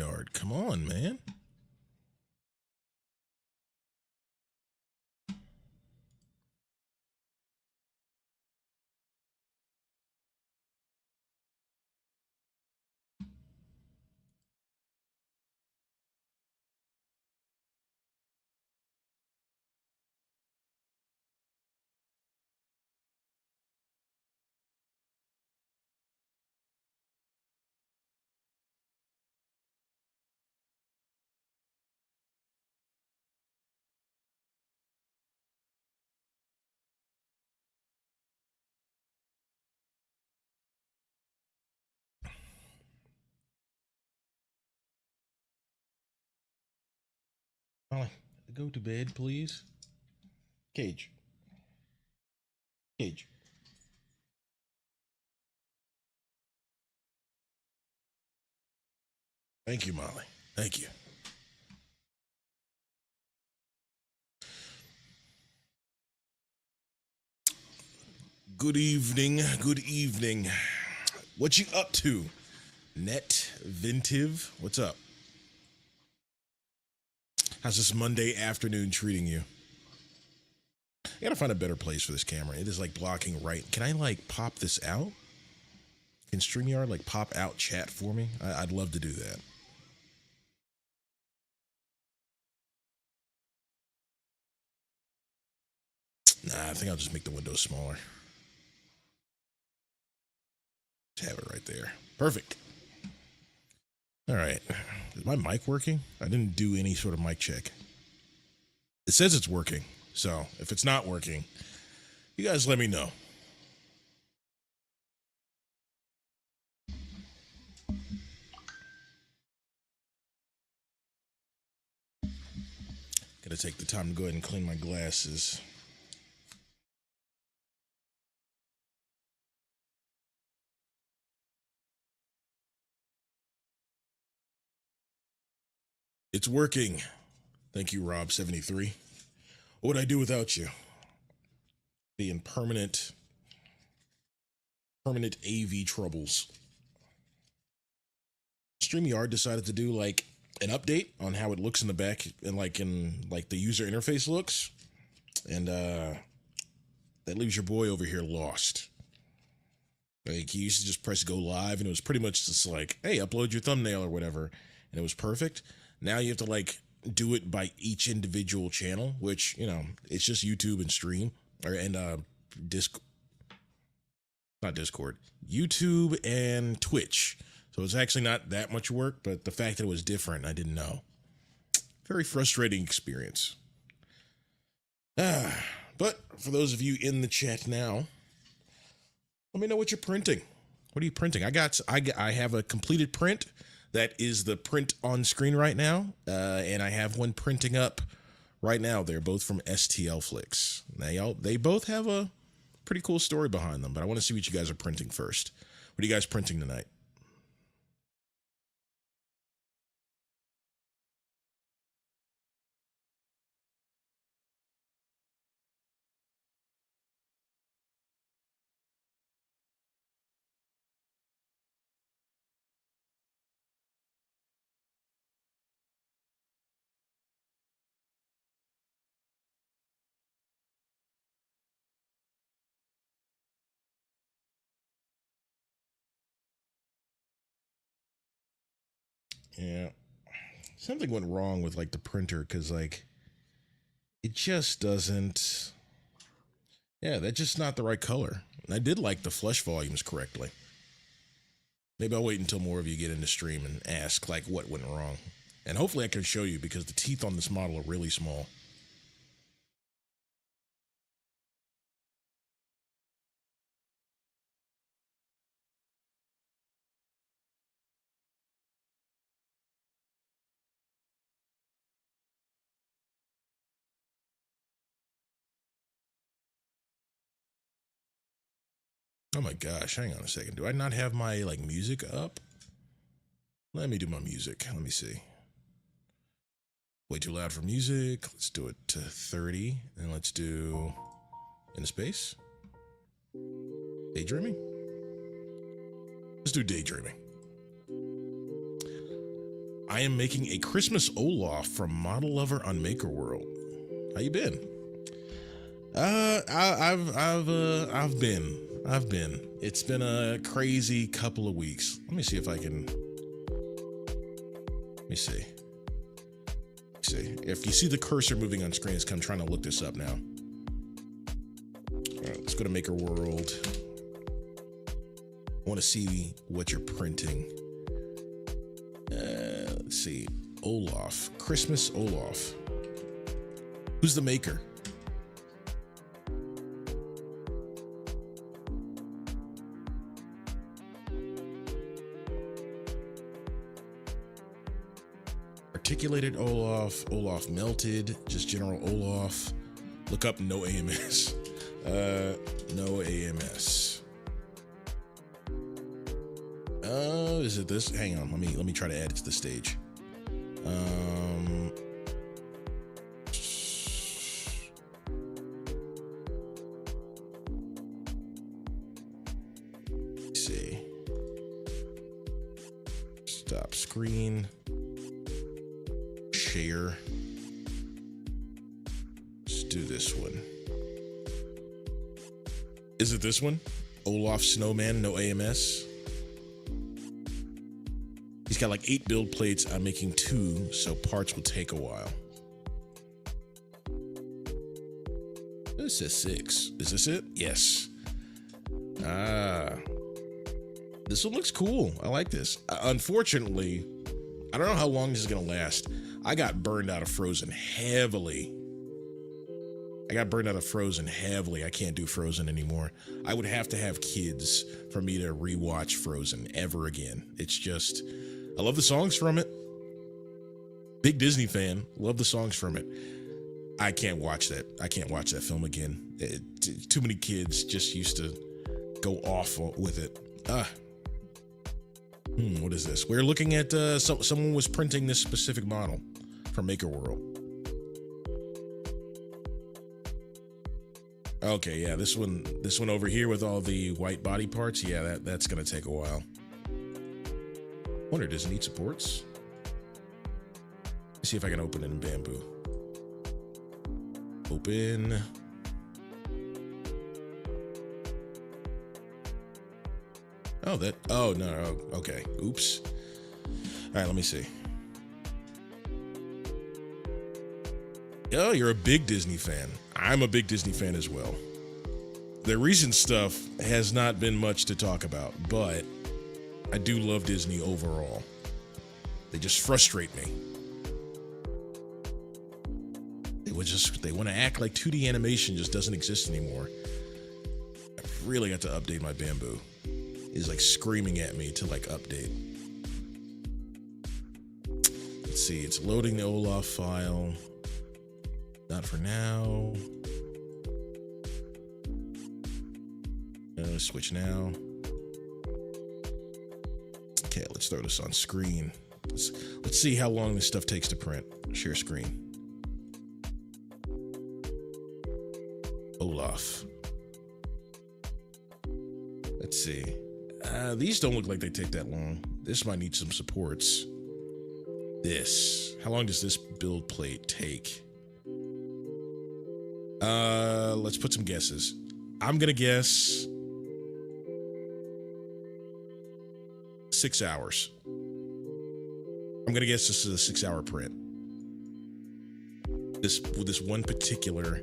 StreamYard. Come on, man. Molly, go to bed, please. Cage. Cage. Thank you, Molly. Thank you. Good evening. Good evening. What you up to? Net Ventive? What's up? How's this Monday afternoon treating you? I gotta find a better place for this camera. It is like blocking right. Can I like pop this out? Can StreamYard like pop out chat for me? I'd love to do that. Nah, I think I'll just make the window smaller. Just have it right there. Perfect. All right. Is my mic working? I didn't do any sort of mic check. It says it's working. So if it's not working, you guys let me know. Gotta take the time to go ahead and clean my glasses. It's working. Thank you, Rob73. What would I do without you? Be in permanent AV troubles. StreamYard decided to do like an update on how it looks in the back and like in like the user interface looks. And that leaves your boy over here lost. Like he used to just press go live and it was pretty much just like, hey, upload your thumbnail or whatever. And it was perfect. Now you have to like do it by each individual channel, which, you know, it's just YouTube and stream and not Discord, YouTube and Twitch. So it's actually not that much work, but the fact that it was different, I didn't know. Very frustrating experience. But for those of you in the chat now, let me know what you're printing. What are you printing? I have a completed print that is the print on screen right now, and I have one printing up right now. They're both from STL Flicks. They both have a pretty cool story behind them, but I want to see what you guys are printing first. What are you guys printing tonight? Yeah. Something went wrong with like the printer because like it just doesn't. Yeah, that's just not the right color. And I did like the flush volumes correctly. Maybe I'll wait until more of you get into stream and ask like what went wrong. And hopefully I can show you because the teeth on this model are really small. Oh my gosh, hang on a second. Do I not have my like music up? Let me do my music. Let me see. Way too loud for music. Let's do it to 30. And let's do in space. Daydreaming? Let's do daydreaming. I am making a Christmas Olaf from Model Lover on Maker World. How you been? I've been. It's been a crazy couple of weeks. Let me see if I can. Let me see. If you see the cursor moving on screen, it's 'cause I'm trying to look this up now. All right, let's go to Maker World. I want to see what you're printing. Let's see. Olaf. Christmas Olaf. Who's the maker? Articulated Olaf. Olaf melted. Just general Olaf. Look up no AMS. No AMS. Is it this? Hang on, let me try to add it to the stage. Let's see. Stop screen. Share. Let's do this one. Is it this one? Olaf Snowman, no AMS. He's got like 8 build plates. I'm making 2, so parts will take a while. This says 6. Is this it? Yes. This one looks cool. I like this. Unfortunately, I don't know how long this is gonna last. I got burned out of Frozen heavily. I can't do Frozen anymore. I would have to have kids for me to rewatch Frozen ever again. It's just, I love the songs from it. Big Disney fan. Love the songs from it. I can't watch that. I can't watch that film again. Too many kids just used to go off with it. What is this? We're looking at someone was printing this specific model from Maker World. Okay, yeah, this one over here with all the white body parts. Yeah, that's gonna take a while. Wonder, does it need supports? Let's see if I can open it in Bamboo. Open. Oh, no, okay. Oops. All right, let me see. Oh, you're a big Disney fan. I'm a big Disney fan as well. The recent stuff has not been much to talk about, but I do love Disney overall. They just frustrate me. They want to act like 2D animation just doesn't exist anymore. I've really got to update my Bamboo. It's like screaming at me to like update. Let's see, it's loading the Olaf file. Not for now. Switch now. Okay, let's throw this on screen. Let's see how long this stuff takes to print. Share screen. Olaf. Let's see. These don't look like they take that long. This might need some supports. How long does this build plate take? Let's put some guesses. I'm gonna guess 6 hours. I'm gonna guess this is a 6-hour print. This one particular,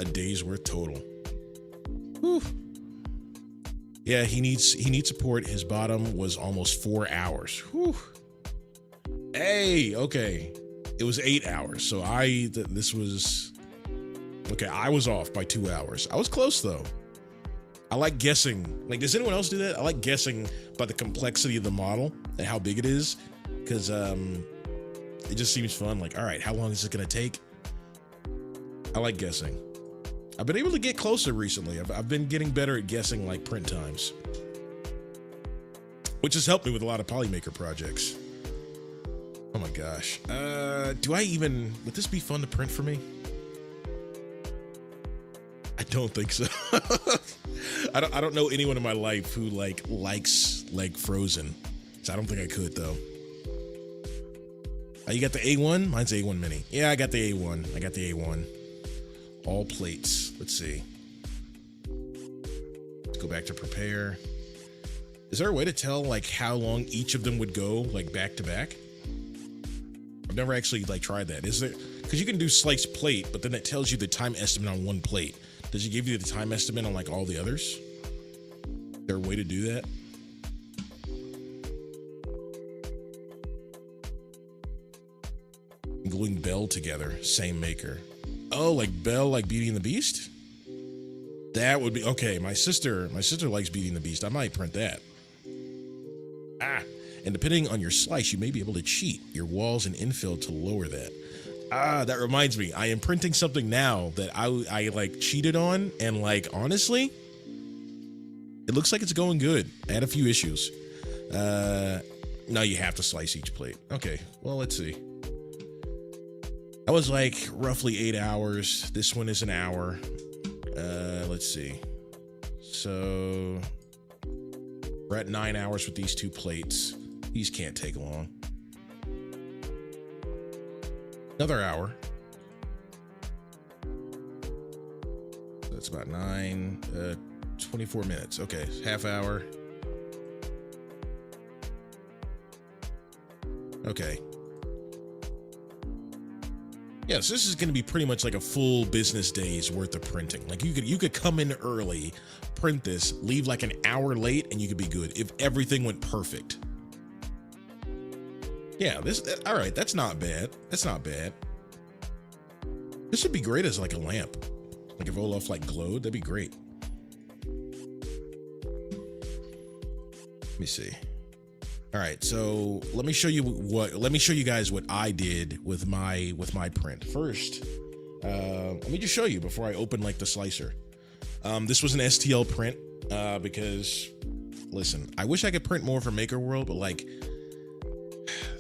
a day's worth total. Whew. Yeah, he needs support. His bottom was almost 4 hours. Whew. Hey, okay. It was 8 hours. So this was, okay, I was off by 2 hours. I was close though. I like guessing. Like, does anyone else do that? I like guessing by the complexity of the model and how big it is. Because it just seems fun. Like, all right, how long is it going to take? I like guessing. I've been able to get closer recently. I've been getting better at guessing like print times, which has helped me with a lot of Polymaker projects. Oh my gosh. Would this be fun to print for me? I don't think so. I don't know anyone in my life who likes Frozen. I don't think I could though. You got the A1? Mine's A1 Mini. Yeah, I got the A1. I got the A1. All plates. Let's see. Let's go back to prepare. Is there a way to tell like how long each of them would go like back to back? I've never actually like tried that. Is there? Because you can do sliced plate, but then it tells you the time estimate on one plate. Does it give you the time estimate on like all the others? Is there a way to do that? Gluing Belle together, same maker. Oh, like Belle, like Beauty and the Beast? That would be okay. My sister likes Beauty and the Beast. I might print that. And depending on your slice, you may be able to cheat your walls and infill to lower that. That reminds me, I am printing something now that I like cheated on, and like honestly, it looks like it's going good. I had a few issues. Now you have to slice each plate. Okay, well let's see. That was like roughly 8 hours. This one is an hour. Let's see. So we're at 9 hours with these 2 plates. These can't take long. Another hour. That's about 24 minutes. Okay, half hour. Okay. Yes, this is going to be pretty much like a full business day's worth of printing. Like you could come in early, print this, leave like an hour late, and you could be good if everything went perfect. Yeah, all right, that's not bad. That's not bad. This would be great as like a lamp. Like if Olaf like glowed, that'd be great. Let me see. All right, so let me show you guys what I did with my print. First, let me just show you before I open like the slicer. This was an STL print because listen, I wish I could print more for Maker World, but like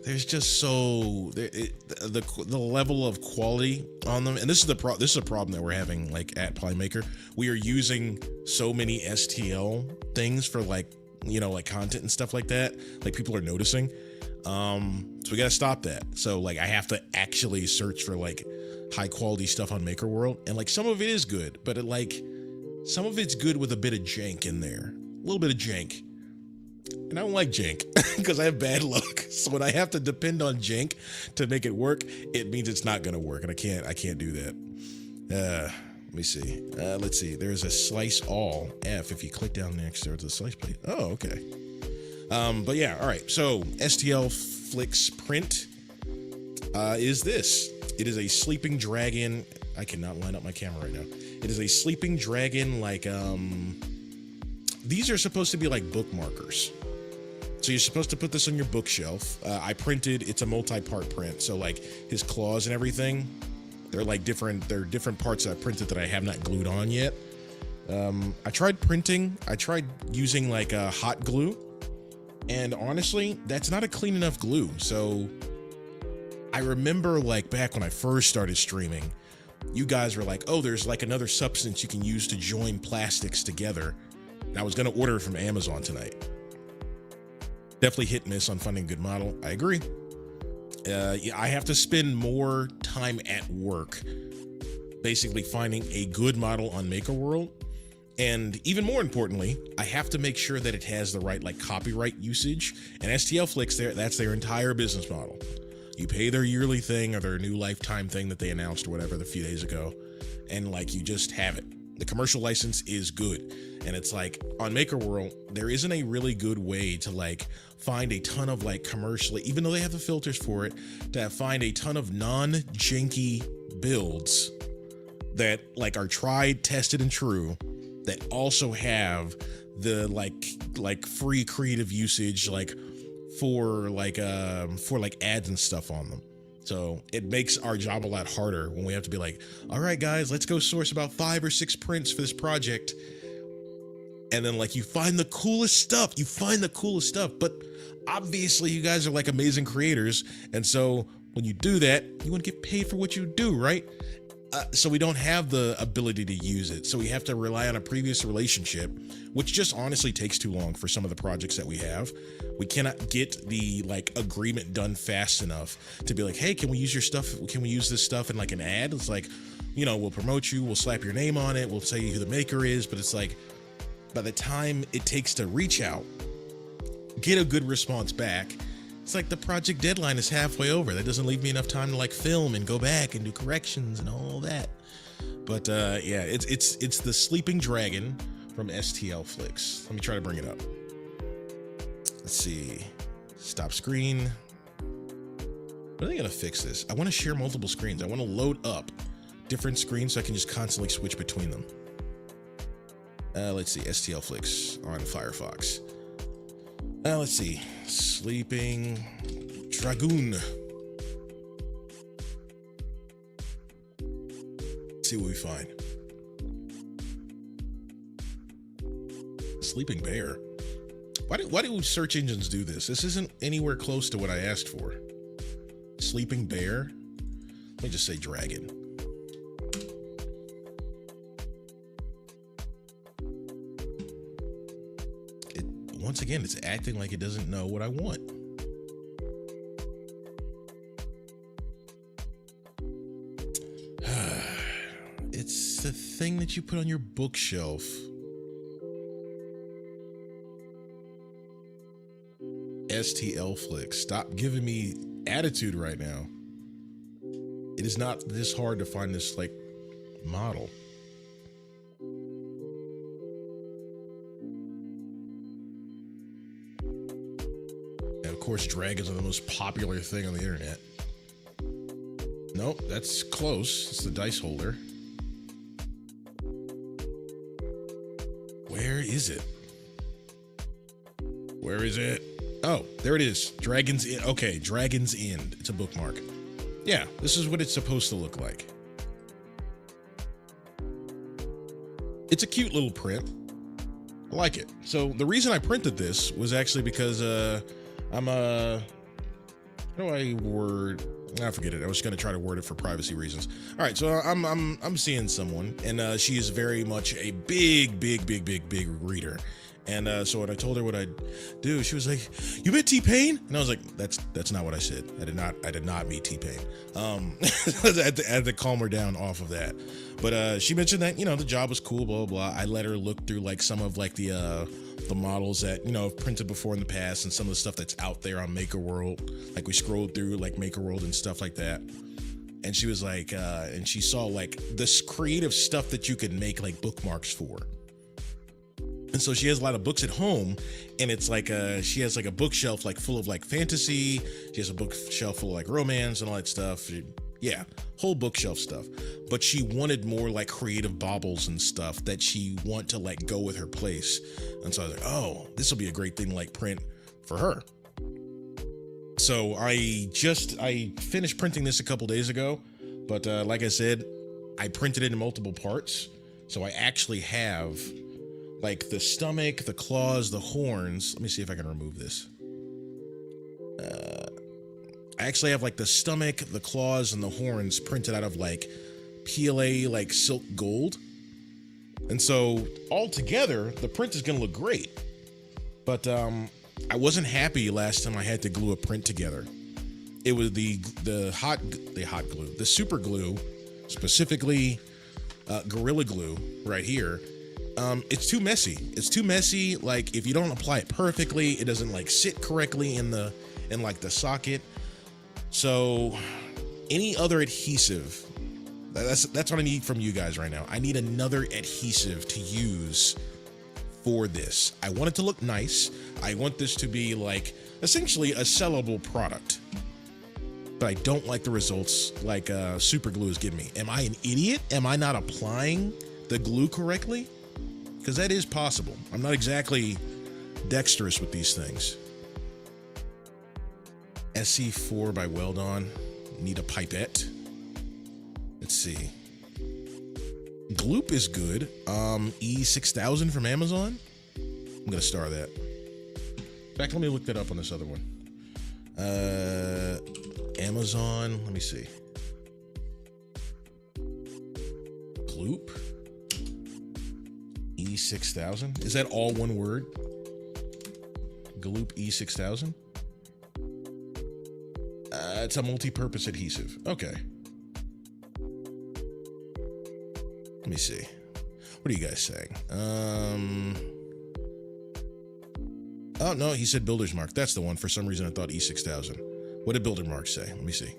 there's just the level of quality on them, and this is a problem that we're having like at Plymaker. We are using so many STL things for like, you know, like content and stuff like that. Like people are noticing. So we gotta stop that. So like I have to actually search for like high quality stuff on Maker World, and like some of it is good, but some of it's good with a bit of jank in there, a little bit of jank. And I don't like jank because I have bad luck. So when I have to depend on jank to make it work, it means it's not gonna work, and I can't do that. Let me see. Let's see. There's a slice all F. If you click down next, there's a slice plate. Oh, okay. But yeah, all right. So STL Flix print is this. It is a sleeping dragon. I cannot line up my camera right now. It is a sleeping dragon. Like these are supposed to be like bookmarkers. So you're supposed to put this on your bookshelf. I printed. It's a multi-part print. So like his claws and everything. They're like different parts that I printed that I have not glued on yet. I tried using like a hot glue, and honestly, that's not a clean enough glue. So I remember like back when I first started streaming, you guys were like, oh, there's like another substance you can use to join plastics together. And I was gonna order it from Amazon tonight. Definitely hit and miss on finding a good model. I agree. I have to spend more time at work basically finding a good model on Maker World, and even more importantly, I have to make sure that it has the right like copyright usage. And STL Flix, that's their entire business model. You pay their yearly thing or their new lifetime thing that they announced or whatever a few days ago, and like you just have it. The commercial license is good. And it's like on Maker World, there isn't a really good way to like find a ton of like commercially, even though they have the filters for it, to find a ton of non-janky builds that like are tried, tested, and true, that also have the like free creative usage like for ads and stuff on them. So it makes our job a lot harder when we have to be like, all right, guys, let's go source about 5 or 6 prints for this project. And then like you find the coolest stuff, but obviously you guys are like amazing creators. And so when you do that, you want to get paid for what you do, right? So we don't have the ability to use it. So we have to rely on a previous relationship, which just honestly takes too long for some of the projects that we have. We cannot get the like agreement done fast enough to be like, hey, can we use your stuff? Can we use this stuff in like an ad? It's like, you know, we'll promote you, we'll slap your name on it, we'll tell you who the maker is, but it's like, by the time it takes to reach out, get a good response back, it's like the project deadline is halfway over. That doesn't leave me enough time to like film and go back and do corrections and all that. But yeah, it's the Sleeping Dragon from STL Flicks. Let me try to bring it up. Let's see. Stop screen. When are they gonna fix this? I want to share multiple screens. I want to load up different screens so I can just constantly switch between them. Let's see. STL Flicks on Firefox. Let's see. Sleeping Dragoon. Let's see what we find. Sleeping Bear. Why do search engines do this? This isn't anywhere close to what I asked for. Sleeping Bear. Let me just say dragon. Once again, it's acting like it doesn't know what I want. It's the thing that you put on your bookshelf. STL Flicks. Stop giving me attitude right now. It is not this hard to find this like model. Of course, dragons are the most popular thing on the internet. Nope, that's close. It's the dice holder. Where is it? Where is it? Oh, there it is. Dragon's End. Okay, Dragon's End. It's a bookmark. Yeah, this is what it's supposed to look like. It's a cute little print. I like it. So the reason I printed this was actually because I'm how do I word? I forget it. I was going to try to word it for privacy reasons. All right, so I'm seeing someone, and she is very much a big reader. And so when I told her what I'd do, she was like, "You met T-Pain?" And I was like, "That's not what I said. I did not meet T-Pain." I had to calm her down off of that. But she mentioned that, you know, the job was cool, blah blah blah. I let her look through like some of like the models that, you know, I've printed before in the past, and some of the stuff that's out there on Maker World. Like we scrolled through like Maker World and stuff like that. And she was like, and she saw like this creative stuff that you could make like bookmarks for. And so she has a lot of books at home, and it's like she has like a bookshelf like full of like fantasy. She has a bookshelf full of like romance and all that stuff. Yeah, whole bookshelf stuff. But she wanted more like creative baubles and stuff that she want to like go with her place. And so I was like, oh, this will be a great thing to like print for her. So I finished printing this a couple days ago, but like I said, I printed it in multiple parts. So I actually have like the stomach, the claws, the horns. Let me see if I can remove this. I actually have like the stomach, the claws, and the horns printed out of like PLA, like silk gold. And so all together, the print is gonna look great. But I wasn't happy last time I had to glue a print together. It was the super glue, specifically Gorilla Glue right here. It's too messy. It's too messy. Like if you don't apply it perfectly, it doesn't like sit correctly in like the socket. So any other adhesive, that's what I need from you guys right now. I need another adhesive to use for this. I want it to look nice. I want this to be like essentially a sellable product. But I don't like the results like super glue is giving me. Am I an idiot? Am I not applying the glue correctly? Because that is possible. I'm not exactly dexterous with these things. SC4 by Weldon. Need a pipette. Let's see. Gloop is good. E6000 from Amazon. I'm gonna star that. In fact, let me look that up on this other one. Amazon. Let me see. Gloop E6000. Is that all one word? Gloop E6000. It's a multi-purpose adhesive. Okay. Let me see. What are you guys saying? Oh, no, he said Builder's Mark. That's the one. For some reason, I thought E6000. What did Builder Mark say? Let me see.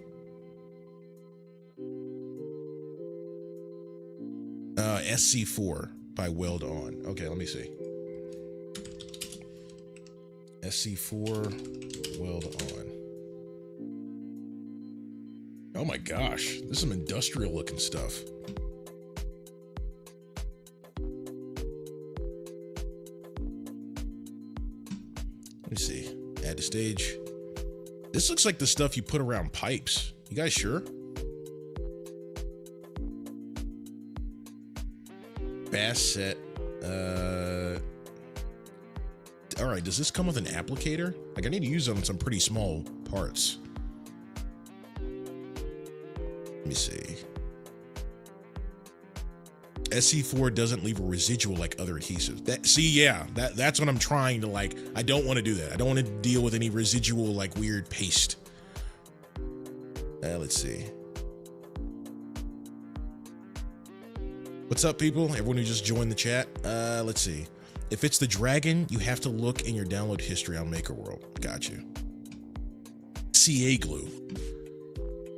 SC4 by Weld On. Okay, let me see. SC4 Weld On. Oh my gosh, this is some industrial looking stuff. Let me see. Add to stage. This looks like the stuff you put around pipes. You guys sure? Bass set. All right, does this come with an applicator? Like, I need to use it on some pretty small parts. Let me see. SC4 doesn't leave a residual like other adhesives. That's what I'm trying to like. I don't want to do that. I don't want to deal with any residual like weird paste. Let's see. What's up, people? Everyone who just joined the chat. Let's see. If it's the dragon, you have to look in your download history on MakerWorld. Got you. CA glue.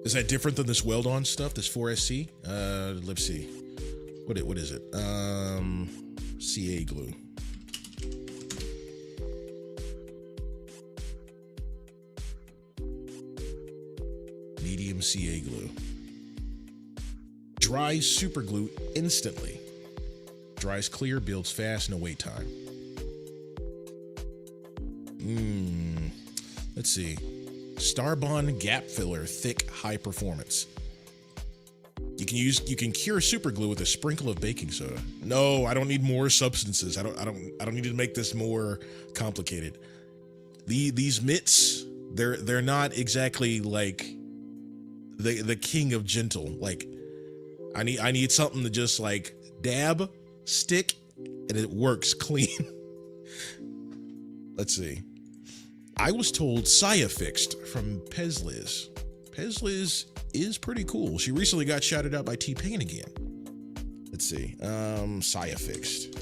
Is that different than this weld-on stuff? This 4SC? Let's see. What is it? CA glue. Medium CA glue. Dries super glue instantly. Dries clear, builds fast, no wait time. Let's see. Starbond gap filler, thick, high performance. You can cure super glue with a sprinkle of baking soda. No, I don't need more substances. I don't need to make this more complicated. These mitts, they're not exactly like the king of gentle. Like I need something to just like dab, stick, and it works clean. Let's see. I was told Saya fixed from Pezliz. Pezliz is pretty cool. She recently got shouted out by T-Pain again. Let's see. Saya fixed.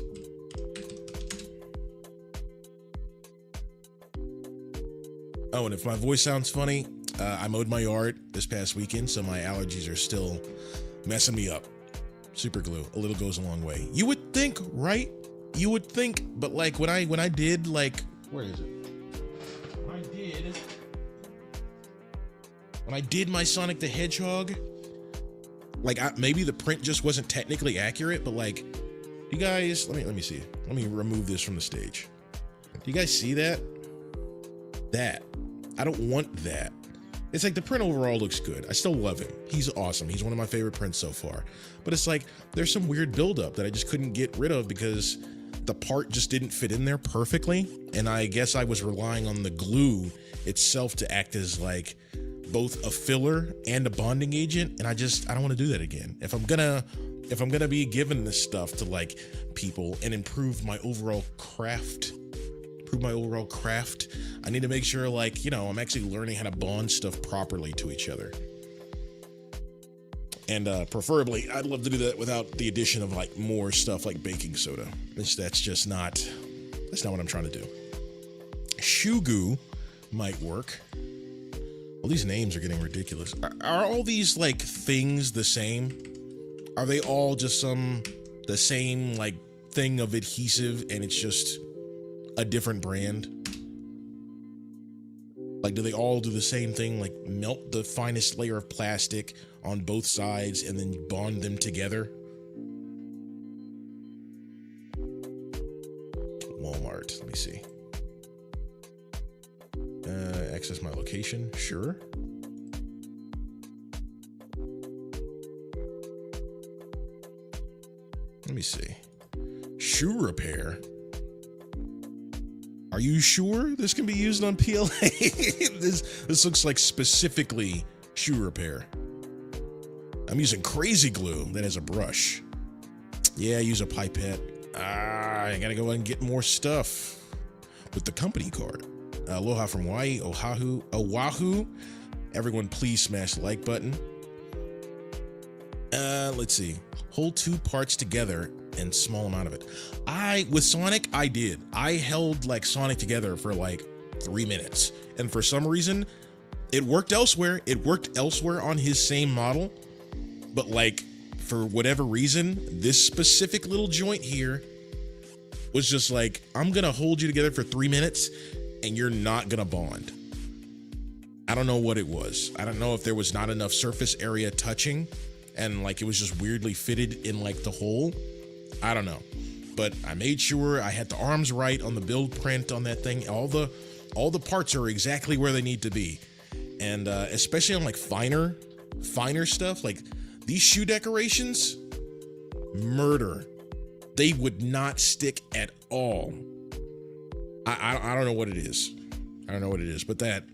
Oh, and if my voice sounds funny, I mowed my yard this past weekend, so my allergies are still messing me up. Super glue, a little goes a long way. You would think, right? You would think, but like when I did like, where is it? When I did my Sonic the Hedgehog, like maybe the print just wasn't technically accurate, but like, you guys, let me see. Let me remove this from the stage. Do you guys see that? That. I don't want that. It's like the print overall looks good. I still love him. He's awesome. He's one of my favorite prints so far. But it's like, there's some weird buildup that I just couldn't get rid of because the part just didn't fit in there perfectly. And I guess I was relying on the glue itself to act as like both a filler and a bonding agent. And I don't want to do that again. If I'm gonna be giving this stuff to like people and improve my overall craft, I need to make sure like, you know, I'm actually learning how to bond stuff properly to each other. And preferably, I'd love to do that without the addition of like more stuff like baking soda. That's not what I'm trying to do. Shugu might work. Well, these names are getting ridiculous. Are all these like things the same? Are they all just the same like thing of adhesive and it's just a different brand? Like, do they all do the same thing? Like melt the finest layer of plastic on both sides and then bond them together? Walmart, let me see. Access my location, sure. Let me see. Shoe repair. Are you sure this can be used on PLA? This looks like specifically shoe repair. I'm using crazy glue that has a brush. Yeah, use a pipette. I gotta go and get more stuff with the company card. Aloha from Hawaii, Oahu. Everyone, please smash the like button. Let's see. Hold 2 parts together and small amount of it. With Sonic, I did. I held like Sonic together for like 3 minutes. And for some reason, it worked elsewhere. It worked elsewhere on his same model. But like, for whatever reason, this specific little joint here was just like, I'm gonna hold you together for 3 minutes and you're not gonna bond. I don't know what it was. I don't know if there was not enough surface area touching and like it was just weirdly fitted in like the hole. I don't know. But I made sure I had the arms right on the build print on that thing. All the parts are exactly where they need to be. And especially on like finer stuff, like these shoe decorations, murder. They would not stick at all. I don't know what it is. I don't know what it is, but that,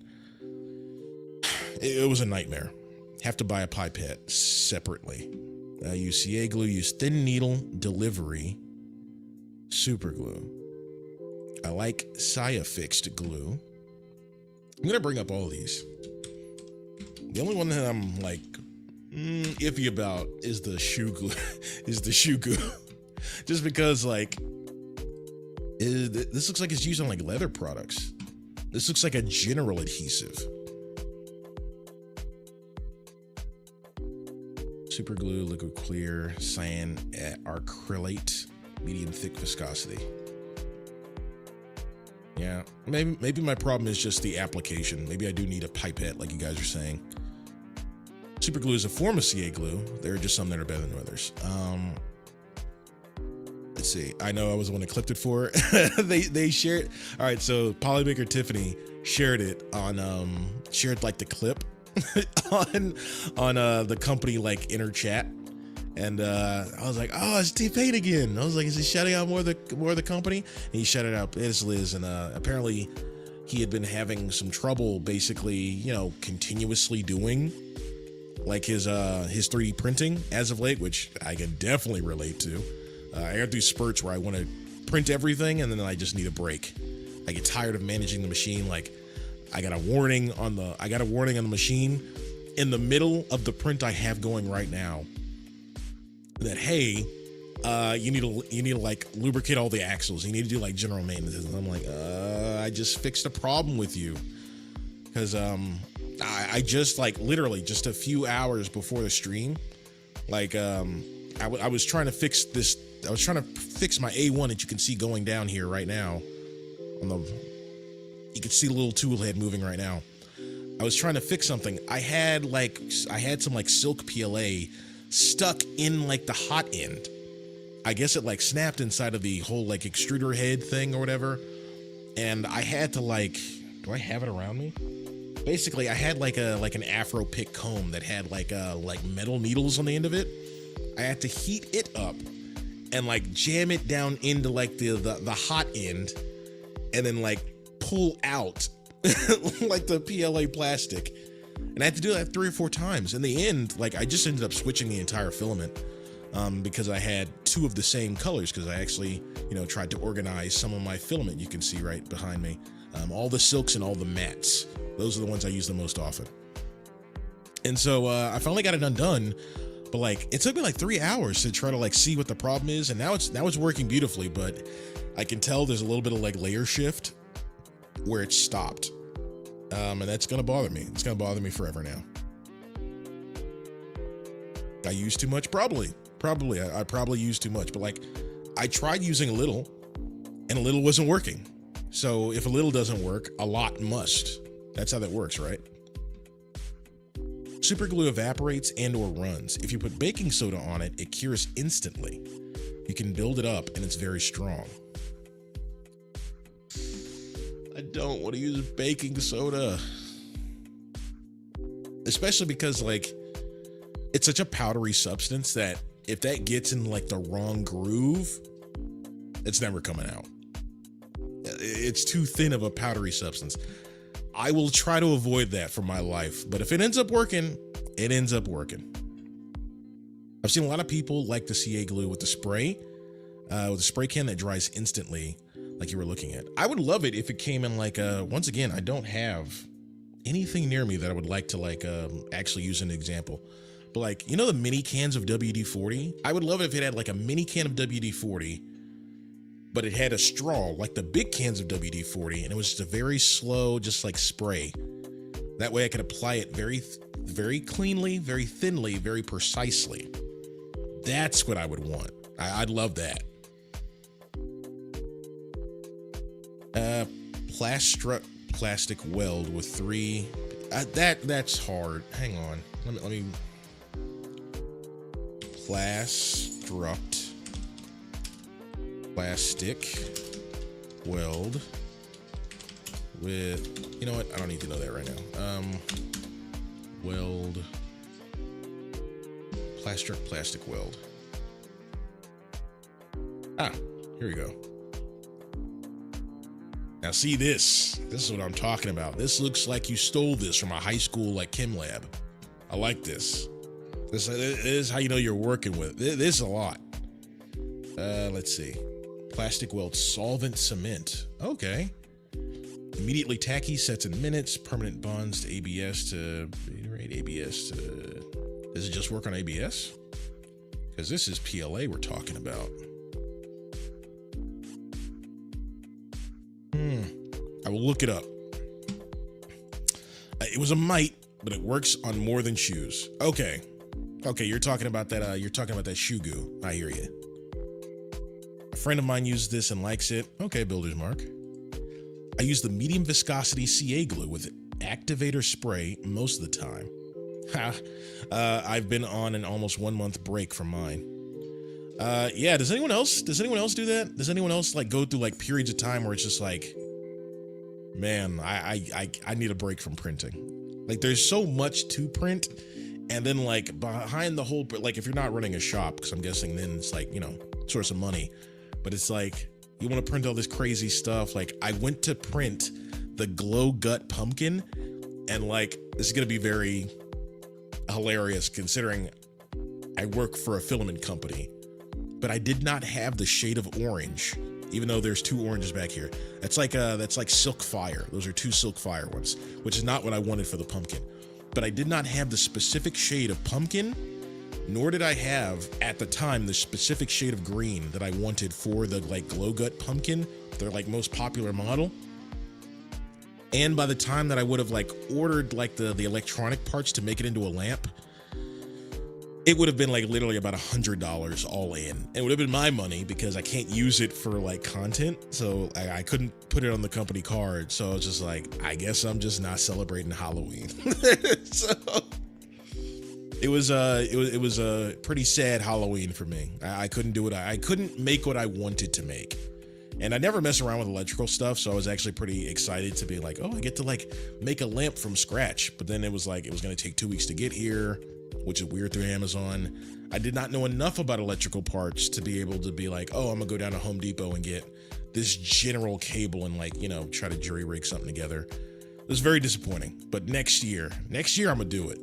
it was a nightmare. Have to buy a pipette separately. Use CA glue, use thin needle delivery, super glue. I like Saya fixed glue. I'm gonna bring up all of these. The only one that I'm like iffy about is the shoe glue. Just because like this looks like it's used on like leather products. This looks like a general adhesive. Super glue, liquid clear, cyan, acrylate, medium thick viscosity. Yeah, maybe my problem is just the application. Maybe I do need a pipette, like you guys are saying. Super glue is a form of CA glue. There are just some that are better than others. Let's see. I know I was the one that clipped it for. They shared. All right, so Polymaker Tiffany shared it on shared like the clip on the company like inner chat, and I was like, oh, it's T-Pain again. I was like, is he shouting out more of the company? And he shouted out it's Liz, and apparently he had been having some trouble, basically, you know, continuously doing like his 3D printing as of late, which I can definitely relate to. I got these spurts where I want to print everything, and then I just need a break. I get tired of managing the machine. Like, I got a warning on the machine in the middle of the print I have going right now that, hey, you need to like lubricate all the axles. You need to do like general maintenance. And I'm like, I just fixed a problem with you, because I just like literally just a few hours before the stream, like I was trying to fix this. I was trying to fix my A1 that you can see going down here right now. You can see the little tool head moving right now. I was trying to fix something. I had some like silk PLA stuck in like the hot end. I guess it like snapped inside of the whole like extruder head thing or whatever. And I had to like, do I have it around me? Basically, I had like an Afro pick comb that had like metal needles on the end of it. I had to heat it up and like jam it down into like the hot end, and then like pull out like the PLA plastic. And I had to do that 3 or 4 times. In the end, like I just ended up switching the entire filament because I had 2 of the same colors, because I actually, you know, tried to organize some of my filament. You can see right behind me, all the silks and all the mattes. Those are the ones I use the most often. And so I finally got it undone. But like, it took me like 3 hours to try to like see what the problem is, and now it's working beautifully. But I can tell there's a little bit of like layer shift where it stopped, and that's gonna bother me. It's gonna bother me forever now. I used too much, probably. I probably used too much. But like, I tried using a little, and a little wasn't working. So if a little doesn't work, a lot must. That's how that works, right? Super glue evaporates and or runs. If you put baking soda on it, it cures instantly. You can build it up and it's very strong. I don't want to use baking soda. Especially because like, it's such a powdery substance that if that gets in like the wrong groove, it's never coming out. It's too thin of a powdery substance. I will try to avoid that for my life, but if it ends up working, it ends up working. I've seen a lot of people like the CA glue with the spray can that dries instantly, like you were looking at. I would love it if it came in like once again, I don't have anything near me that I would like to like actually use an example. But like, you know, the mini cans of WD-40? I would love it if it had like a mini can of WD-40, but it had a straw like the big cans of WD-40, and it was just a very slow, just like spray. That way I could apply it very cleanly, very thinly, very precisely. That's what I would want. I'd love that. Plastic weld with 3. That's hard. Hang on. Let me. Plastic weld with. You know what? I don't need to know that right now. Weld. Plastic weld. Ah, here we go. Now see this. This is what I'm talking about. This looks like you stole this from a high school like chem lab. I like this. This is how you know you're working with. This is a lot. Let's see. Plastic weld solvent cement. Okay. Immediately tacky, sets in minutes. Permanent bonds to ABS to ABS to. Does it just work on ABS? Because this is PLA we're talking about. I will look it up. It was a mite, but it works on more than shoes. Okay, you're talking about that. You're talking about that shoe goo. I hear you. A friend of mine uses this and likes it. Okay, builder's mark. I use the medium viscosity CA glue with activator spray most of the time. I've been on an almost 1 month break from mine. Yeah. Does anyone else do that? Does anyone else like go through like periods of time where it's just like, man, I need a break from printing. Like there's so much to print, and then like behind the whole, like if you're not running a shop, because I'm guessing then it's like, you know, source of money, but it's like you want to print all this crazy stuff. Like I went to print the Glow Gut pumpkin, and like this is gonna be very hilarious considering I work for a filament company, but I did not have the shade of orange. Even though there's 2 oranges back here. That's like Silk Fire. Those are 2 Silk Fire ones, which is not what I wanted for the pumpkin. But I did not have the specific shade of pumpkin, nor did I have at the time the specific shade of green that I wanted for the like Glow Gut pumpkin, their like most popular model. And by the time that I would have like ordered like the electronic parts to make it into a lamp, it would have been like literally about $100 all in. It would have been my money because I can't use it for like content. So I couldn't put it on the company card. So I was just like, I guess I'm just not celebrating Halloween. So it was a pretty sad Halloween for me. I couldn't do it. I couldn't make what I wanted to make. And I never mess around with electrical stuff. So I was actually pretty excited to be like, oh, I get to like make a lamp from scratch. But then it was like, it was going to take 2 weeks to get here, which is weird through Amazon. I did not know enough about electrical parts to be able to be like, oh, I'm gonna go down to Home Depot and get this general cable and like, you know, try to jury rig something together. It was very disappointing, but next year I'm gonna do it.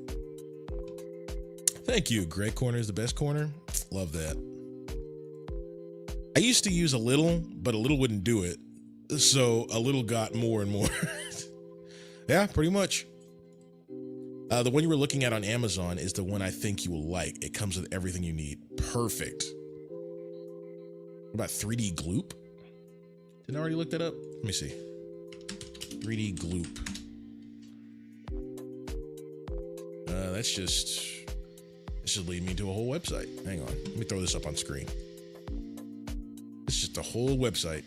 Thank you. Greg Corner is the best corner. Love that. I used to use a little, but a little wouldn't do it. So a little got more and more. Yeah, pretty much. The one you were looking at on Amazon is the one I think you will like. It comes with everything you need. Perfect. What about 3D Gloop? Didn't I already look that up? Let me see. 3D Gloop. That should lead me to a whole website. Hang on. Let me throw this up on screen. It's just a whole website.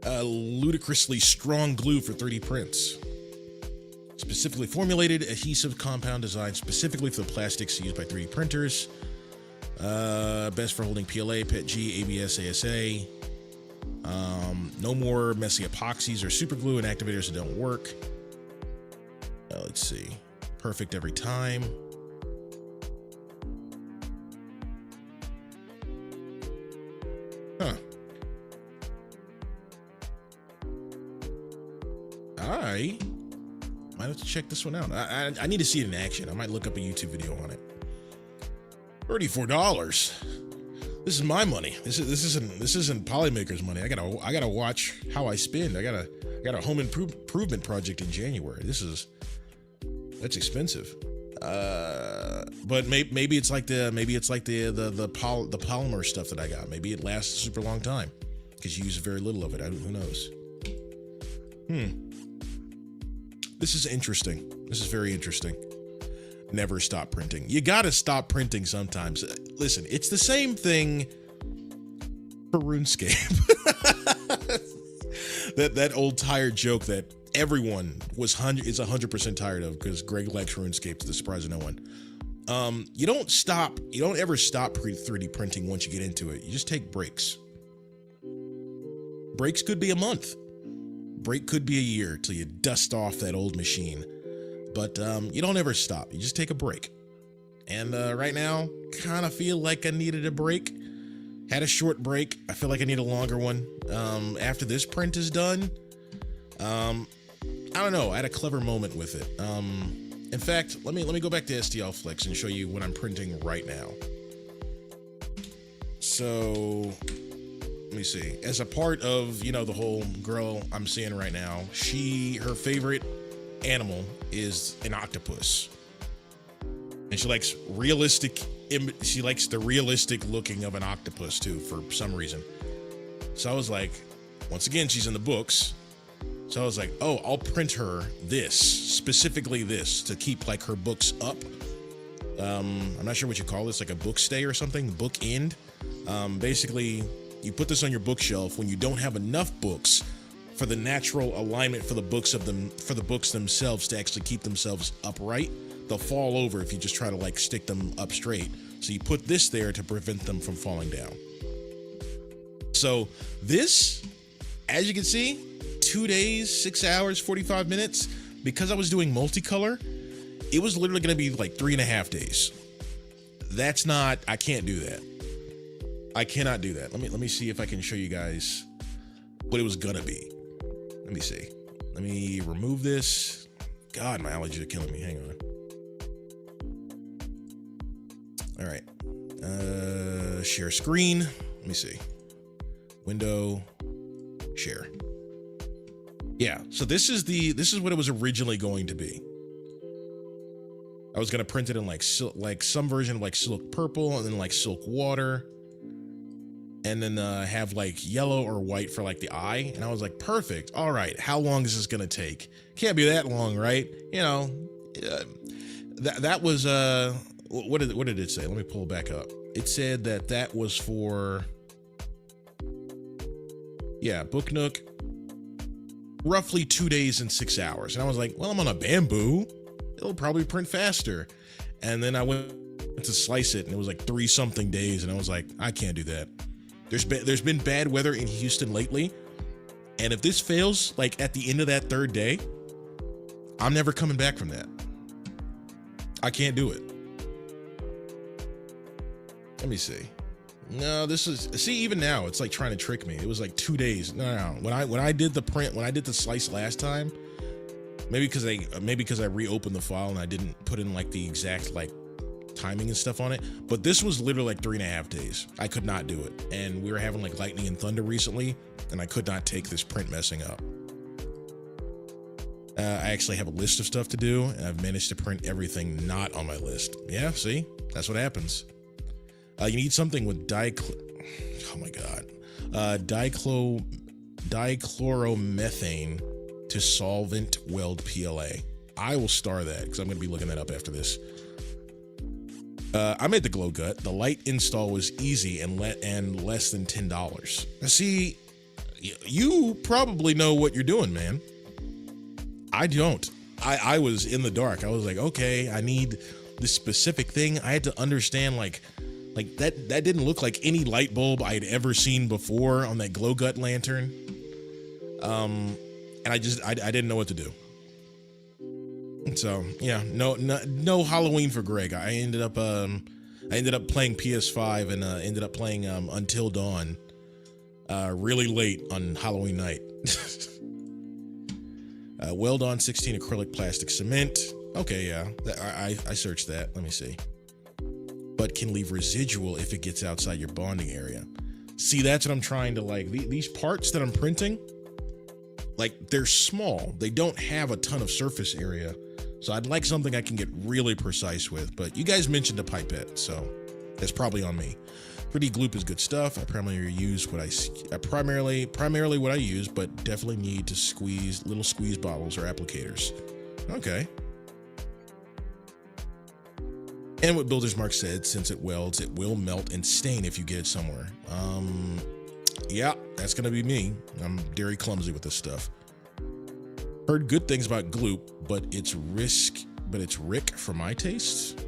Ludicrously strong glue for 3D prints. Specifically formulated adhesive compound designed specifically for the plastics used by 3D printers. Best for holding PLA, PETG, ABS, ASA. No more messy epoxies or super glue and activators that don't work. Let's see. Perfect every time. Huh. I Might have to check this one out. I need to see it in action. I might look up a YouTube video on it. $34. This is my money. This isn't Polymaker's money. I gotta watch how I spend. I got a home improvement project in January. That's expensive. But maybe it's like the polymer stuff that I got. Maybe it lasts a super long time because you use very little of it. Who knows? This is interesting. This is very interesting. Never stop printing. You gotta stop printing sometimes. Listen, it's the same thing for RuneScape. that old tired joke that everyone is 100% tired of because Greg likes RuneScape to the surprise of no one. You don't ever stop 3D printing once you get into it. You just take breaks. Breaks could be a month. Break could be a year till you dust off that old machine. But you don't ever stop. You just take a break. And right now, kind of feel like I needed a break. Had a short break. I feel like I need a longer one. After this print is done, I don't know. I had a clever moment with it. In fact, let me go back to STL Flex and show you what I'm printing right now. So let me see. As a part of, the whole girl I'm seeing right now, her favorite animal is an octopus. And she likes the realistic looking of an octopus too, for some reason. So I was like, once again, she's in the books. So I was like, oh, I'll print her specifically this to keep like her books up. I'm not sure what you call this, like a book stay or something, book end. Basically, you put this on your bookshelf when you don't have enough books for the natural alignment for the books themselves to actually keep themselves upright. They'll fall over if you just try to like stick them up straight. So you put this there to prevent them from falling down. So this, as you can see, 2 days, 6 hours, 45 minutes. Because I was doing multicolor, it was literally going to be like 3.5 days. I can't do that. I cannot do that. Let me see if I can show you guys what it was gonna be. Let me see. Let me remove this. God, my allergies are killing me. Hang on. All right. Share screen. Let me see. Window. Share. Yeah. So this is what it was originally going to be. I was gonna print it in like some version of like silk purple and then like silk water. And then have like yellow or white for like the eye. And I was like, perfect. All right. How long is this going to take? Can't be that long, right? That was, what did it say? Let me pull it back up. It said that was for, Book Nook, roughly 2 days and 6 hours. And I was like, well, I'm on a Bamboo. It'll probably print faster. And then I went to slice it and it was like 3-something days. And I was like, I can't do that. There's been bad weather in Houston lately, and if this fails like at the end of that 3rd day, I'm never coming back from that. I can't do it. Let me see. No, even now it's like trying to trick me. It was like 2 days. No. When I did the slice last time, maybe because I reopened the file and I didn't put in like the exact like timing and stuff on it, but this was literally like 3.5 days. I could not do it, and we were having like lightning and thunder recently, and I could not take this print messing up. I actually have a list of stuff to do, and I've managed to print everything not on my list. Yeah, see, that's what happens. You need something with dichloromethane to solvent weld PLA. I will star that because I'm going to be looking that up after this. I made the glow gut. The light install was easy and less than $10. Now, see, you probably know what you're doing, man. I don't. I was in the dark. I was like, okay, I need this specific thing. I had to understand like that didn't look like any light bulb I had ever seen before on that glow gut lantern. And I didn't know what to do. So yeah, no Halloween for Greg. I ended up playing PS5 and ended up playing Until Dawn really late on Halloween night. Weld on 16 acrylic plastic cement. Okay, yeah, I searched that. Let me see. But can leave residual if it gets outside your bonding area. See, that's what I'm trying to like. These parts that I'm printing, like, they're small. They don't have a ton of surface area. So I'd like something I can get really precise with. But you guys mentioned a pipette, so that's probably on me. 3D Gloop is good stuff. I primarily use what primarily what I use, but definitely need to squeeze little squeeze bottles or applicators. Okay. And what Builder's Mark said, since it welds, it will melt and stain if you get it somewhere. Yeah, that's gonna be me. I'm very clumsy with this stuff. Heard good things about Gloop, but it's Rick for my taste.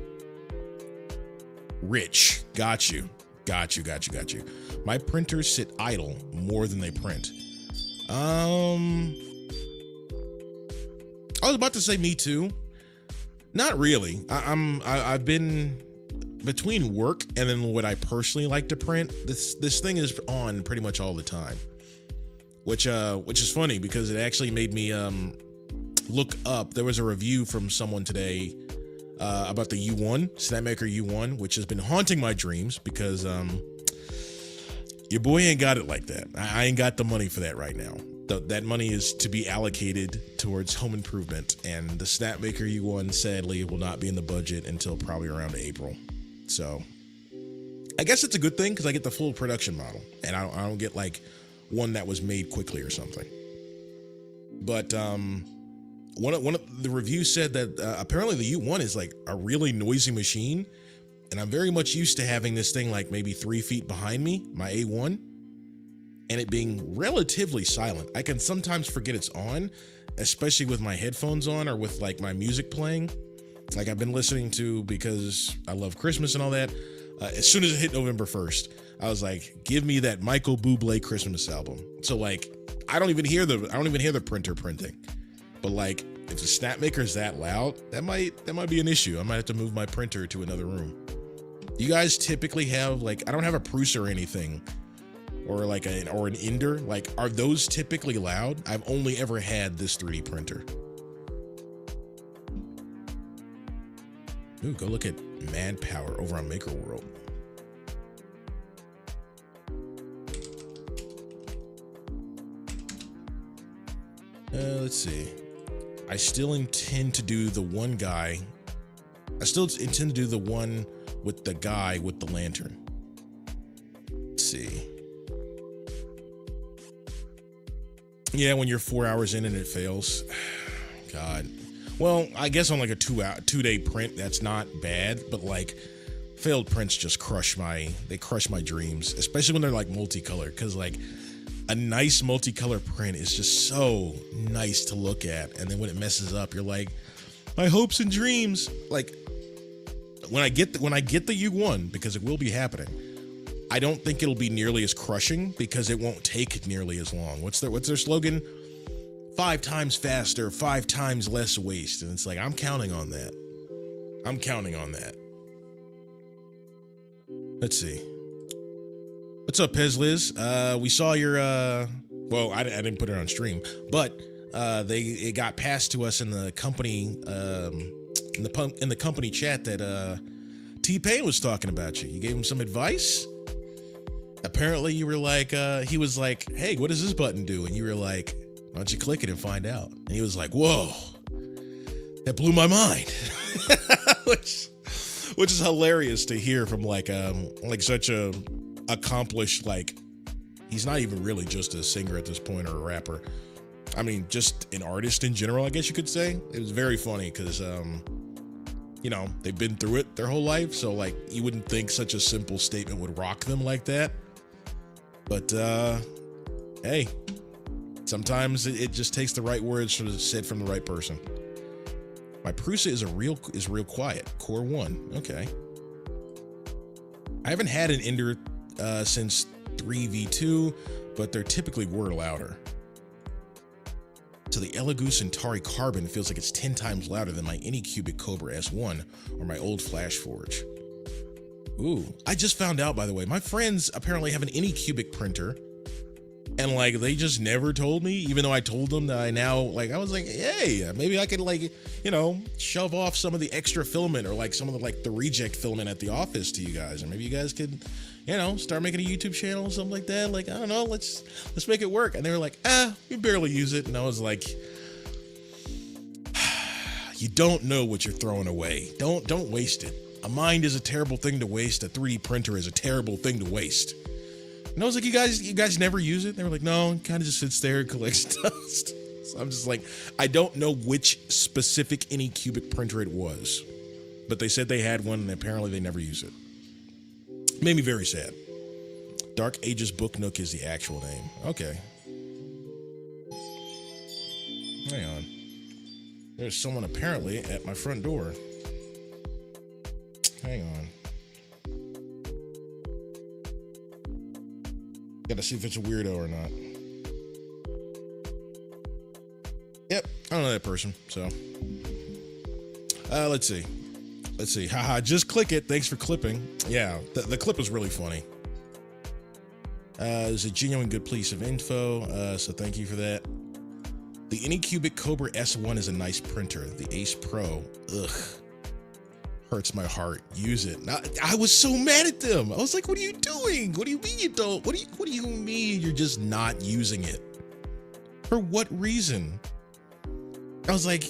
Rich, got you. My printers sit idle more than they print. I was about to say me too. Not really. I've been between work and then what I personally like to print. This thing is on pretty much all the time, which is funny because it actually made me look up. There was a review from someone today about the U1 Snapmaker U1, which has been haunting my dreams because your boy ain't got it like that. I ain't got the money for that right now. That money is to be allocated towards home improvement, and the Snapmaker U1 sadly will not be in the budget until probably around April. So I guess it's a good thing because I get the full production model, and I don't get like one that was made quickly or something. But one of the reviews said that apparently the U1 is like a really noisy machine, and I'm very much used to having this thing like maybe 3 feet behind me, my A1. And it being relatively silent. I can sometimes forget it's on, especially with my headphones on or with like my music playing. Like I've been listening to, because I love Christmas and all that. As soon as it hit November 1st, I was like, give me that Michael Bublé Christmas album. So like, I don't even hear the printer printing. But like, if the Snapmaker is that loud, that might be an issue. I might have to move my printer to another room. You guys typically have like, I don't have a Prusa or anything. Or like an Ender, like, are those typically loud? I've only ever had this 3D printer. Ooh, go look at Mad Power over on Maker World. Let's see. I still intend to do the one with the guy with the lantern. Let's see. Yeah, when you're 4 hours in and it fails. God. Well, I guess on like a 2-day print, that's not bad, but like failed prints just crush my dreams, especially when they're like multicolored, because like a nice multicolor print is just so nice to look at, and then when it messes up, you're like, my hopes and dreams. Like when I get the U1, because it will be happening, I don't think it'll be nearly as crushing because it won't take nearly as long. What's their slogan? 5 times faster, 5 times less waste. And it's like, I'm counting on that. Let's see. What's up, Pez Liz? We saw your, well, I didn't put it on stream, but it got passed to us in the company, in the company chat that T-Pain was talking about you. You gave him some advice? Apparently you were like, he was like, hey, what does this button do? And you were like, why don't you click it and find out? And he was like, whoa, that blew my mind. which is hilarious to hear from like such a accomplished, like, he's not even really just a singer at this point or a rapper. I mean, just an artist in general, I guess you could say. It was very funny because, you know, they've been through it their whole life. So like, you wouldn't think such a simple statement would rock them like that. But, hey, sometimes it just takes the right words said from the right person. My Prusa is real quiet. Core 1. Okay. I haven't had an Ender since 3v2, but they're typically were louder. So the Elegoo Centauri Carbon feels like it's 10 times louder than my Anycubic Cobra S1 or my old Flashforge. Ooh, I just found out, by the way, my friends apparently have an Anycubic printer And like they just never told me, even though I told them that I now like I was like, hey, maybe I could like, shove off some of the extra filament or like some of the reject filament at the office to you guys, and maybe you guys could, start making a YouTube channel or something like that. Like, I don't know, let's make it work. And they were like, we barely use it. And I was like, you don't know what you're throwing away. Don't waste it. A mind is a terrible thing to waste. A 3D printer is a terrible thing to waste. And I was like, you guys never use it? They were like, no, it kind of just sits there and collects dust. So I'm just like, I don't know which specific Anycubic printer it was, but they said they had one and apparently they never use it. Made me very sad. Dark Ages Book Nook is the actual name. Okay. Hang on. There's someone apparently at my front door. Hang on. Gotta see if it's a weirdo or not. Yep, I don't know that person, so. Let's see. Haha, just click it. Thanks for clipping. Yeah, the clip was really funny. It was a genuine good piece of info, so thank you for that. The Anycubic Cobra S1 is a nice printer. The Ace Pro, ugh. Hurts my heart. Use it. I was so mad at them. I was like, what are you doing? What do you mean you don't? What do you mean you're just not using it? For what reason? I was like,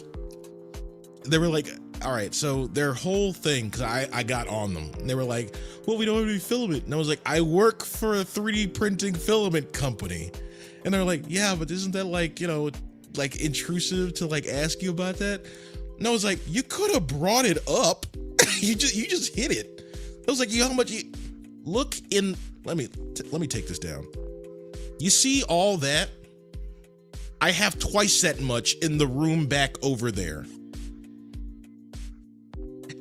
they were like, all right, so their whole thing, because I got on them, and they were like, well, we don't have any filament. And I was like, I work for a 3D printing filament company. And they're like, yeah, but isn't that like, like intrusive to like ask you about that? And I was like, you could have brought it up. you just hit it. I was like, how much you look in, let me take this down. You see all that? I have twice that much in the room back over there.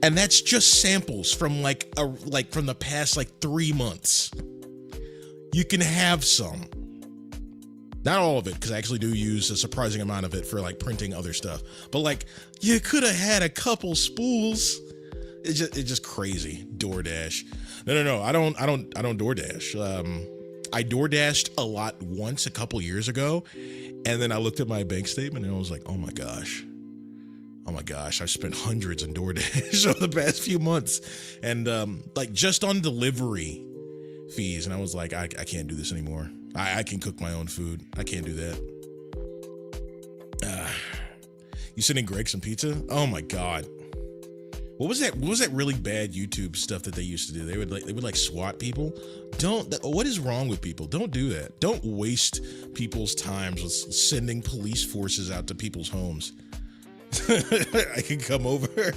And that's just samples from from the past 3 months. You can have some. Not all of it, because I actually do use a surprising amount of it for printing other stuff. But you could have had a couple spools. It's just crazy. DoorDash. No. I don't DoorDash. I DoorDashed a lot once a couple years ago, and then I looked at my bank statement and I was like, oh my gosh, I've spent hundreds on DoorDash over the past few months, and just on delivery fees, and I was like, I can't do this anymore. I can cook my own food. I can't do that. You sending Greg some pizza? Oh my god. What was that really bad YouTube stuff that they used to do? They would SWAT people. What is wrong with people? Don't do that. Don't waste people's times with sending police forces out to people's homes. I can come over.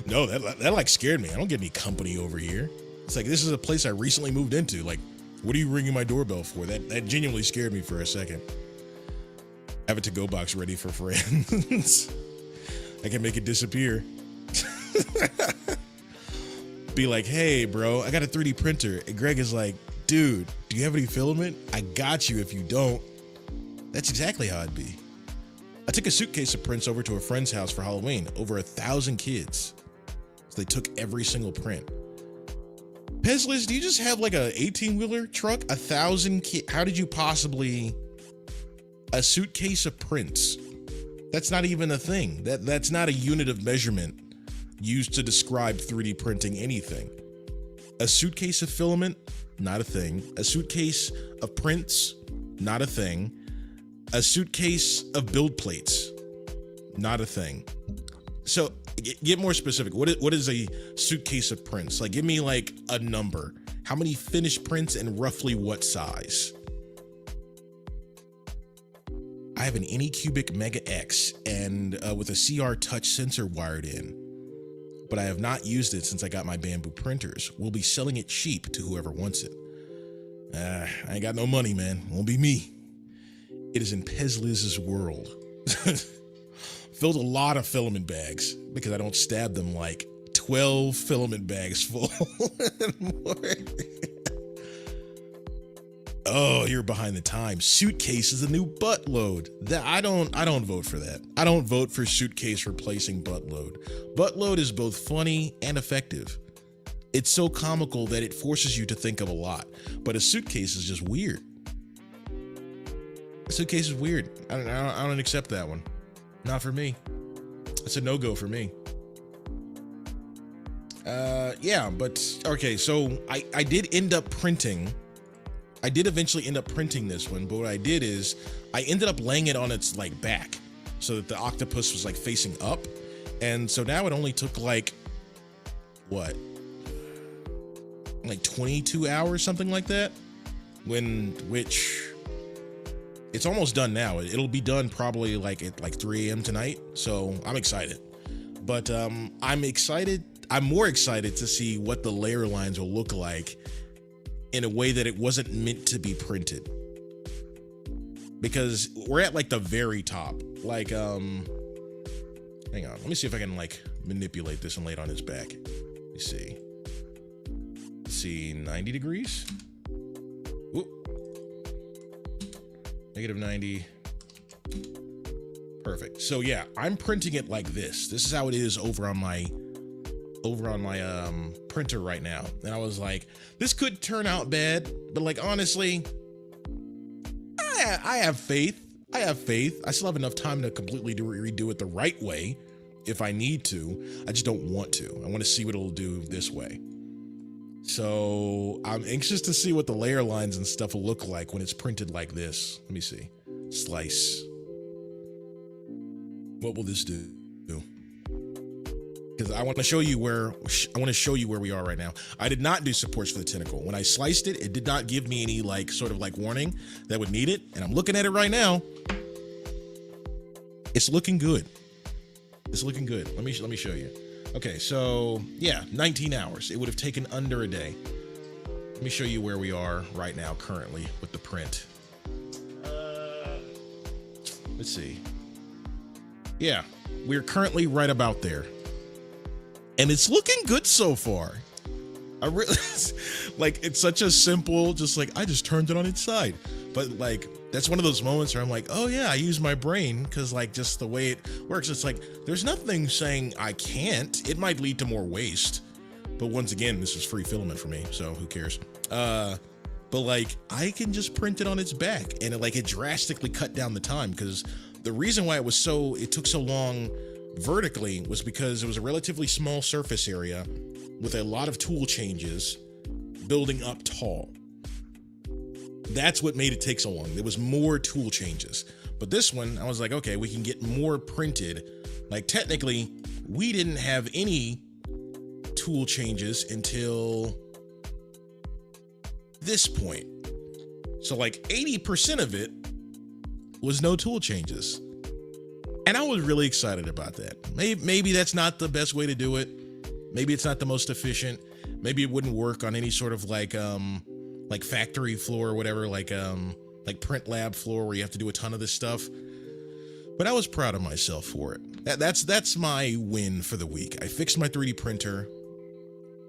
No, that scared me. I don't get any company over here. It's like, this is a place I recently moved into. What are you ringing my doorbell for? That genuinely scared me for a second. Have a to-go box ready for friends. I can make it disappear. Be like, hey bro, I got a 3D printer. And Greg is like, dude, do you have any filament? I got you if you don't. That's exactly how it'd be. I took a suitcase of prints over to a friend's house for Halloween. Over 1,000 kids. So they took every single print. Pezliz, do you just have a 18-wheeler truck? 1,000 kids? How did you possibly... A suitcase of prints? That's not even a thing. That's not a unit of measurement used to describe 3D printing anything. A suitcase of filament? Not a thing. A suitcase of prints? Not a thing. A suitcase of build plates? Not a thing. So get more specific. What is a suitcase of prints? Give me a number. How many finished prints and roughly what size? I have an Anycubic Mega X and with a CR Touch sensor wired in, but I have not used it since I got my Bamboo printers. We'll be selling it cheap to whoever wants it. I ain't got no money, man. Won't be me. It is in Pezliz's world. Filled a lot of filament bags because I don't stab them 12 filament bags full and more. Oh, you're behind the times. Suitcase is the new buttload. I don't vote for that. I don't vote for suitcase replacing buttload. Buttload is both funny and effective. It's so comical that it forces you to think of a lot, but a suitcase is just weird. Suitcase is weird. I don't accept that one. Not for me. It's a no-go for me. Yeah, but okay, so I did end up printing. I did eventually end up printing this one, but what I did is I ended up laying it on its like back so that the octopus was like facing up. And so now it only took like what? Like 22 hours, something like that. Which it's almost done now. It'll be done probably like at like 3 a.m. tonight. So I'm excited. But I'm more excited to see what the layer lines will look like in a way that it wasn't meant to be printed. Because we're at like the very top. Like, hang on, let me see if I can like manipulate this and lay it on his back. Let me see. Let's see, 90 degrees. Whoop. -90. Perfect. So yeah, I'm printing it like this. This is how it is over on my printer right now. And I was like, this could turn out bad, but like honestly, I have faith. I still have enough time to completely redo it the right way if I need to. I just don't want to. I want to see what it'll do this way. So I'm anxious to see what the layer lines and stuff will look like when it's printed like this. Let me see. Slice. What will this do? Because I want to show you where we are right now. I did not do supports for the tentacle. When I sliced it, it did not give me any like sort of like warning that would need it. And I'm looking at it right now. It's looking good. It's looking good. Let me show you. Okay, so yeah, 19 hours. It would have taken under a day. Let me show you where we are right now currently with the print. Let's see. Yeah, we're currently right about there. And it's looking good so far. I really, like, it's such a simple, just like, I just turned it on its side. But like, that's one of those moments where I'm like, oh yeah, I use my brain, because like just the way it works, it's like, there's nothing saying I can't. It might lead to more waste. But once again, this is free filament for me, so who cares? But like, I can just print it on its back, and it drastically cut down the time, because the reason why it took so long vertically was because it was a relatively small surface area with a lot of tool changes building up tall. That's what made it take so long. There was more tool changes. But this one, I was like, okay, we can get more printed. Like technically, we didn't have any tool changes until this point. So like 80% of it was no tool changes. And I was really excited about that. Maybe that's not the best way to do it. Maybe it's not the most efficient. Maybe it wouldn't work on any sort of like factory floor or whatever, like print lab floor where you have to do a ton of this stuff. But I was proud of myself for it. That's my win for the week. I fixed my 3D printer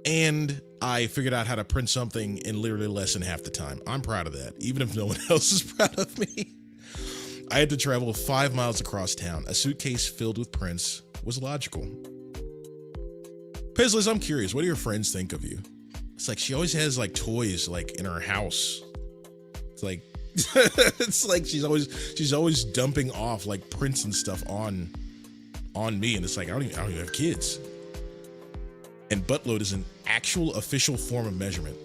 and I figured out how to print something in literally less than half the time. I'm proud of that, even if no one else is proud of me. I had to travel 5 miles across town. A suitcase filled with prints was logical. Paisley, I'm curious, what do your friends think of you? It's like she always has like toys like in her house. It's like it's like she's always dumping off like prints and stuff on me, and it's like I don't even have kids. And buttload is an actual official form of measurement.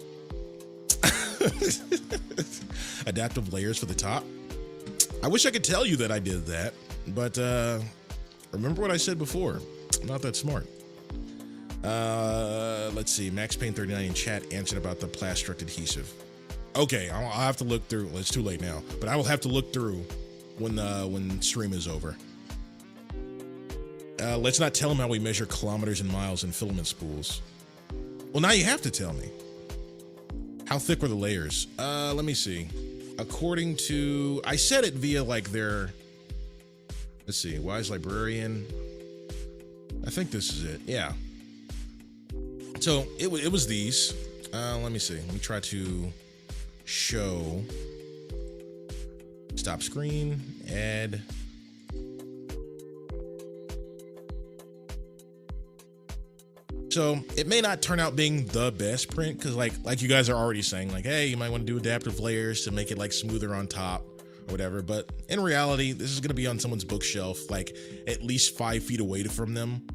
Adaptive layers for the top. I wish I could tell you that I did that, but remember what I said before. I'm not that smart. Let's see. Max Payne 39 in chat answered about the Plastruct adhesive. Okay, I'll have to look through. Well, it's too late now, but I will have to look through when stream is over. Let's not tell him how we measure kilometers and miles in filament spools. Well, now you have to tell me. How thick were the layers? Let me see. According to, I said it via like their, let's see, Wise Librarian. I think this is it. Yeah. So it was these. Let me see. Let me try to show. Stop screen. Add. So it may not turn out being the best print because like you guys are already saying like, hey, you might want to do adaptive layers to make it like smoother on top whatever. But in reality, this is going to be on someone's bookshelf, like at least 5 feet away from them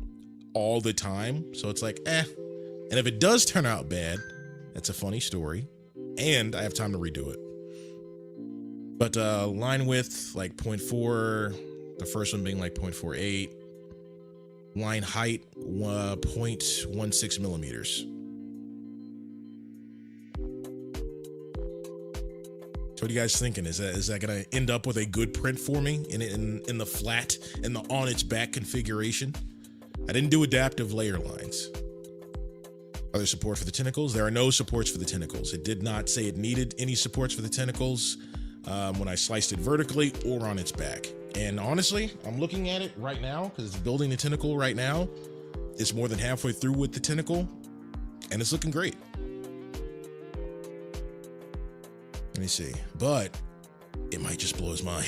all the time. So it's like, eh. And if it does turn out bad, that's a funny story. And I have time to redo it. But line width, like 0.4, the first one being like 0.48. Line height, 0.16 millimeters. So what are you guys thinking? Is that gonna end up with a good print for me in the flat, in the on its back configuration? I didn't do adaptive layer lines. Are there support for the tentacles? There are no supports for the tentacles. It did not say it needed any supports for the tentacles when I sliced it vertically or on its back. And honestly, I'm looking at it right now because it's building the tentacle right now. It's more than halfway through with the tentacle and it's looking great. Let me see, but it might just blow his mind.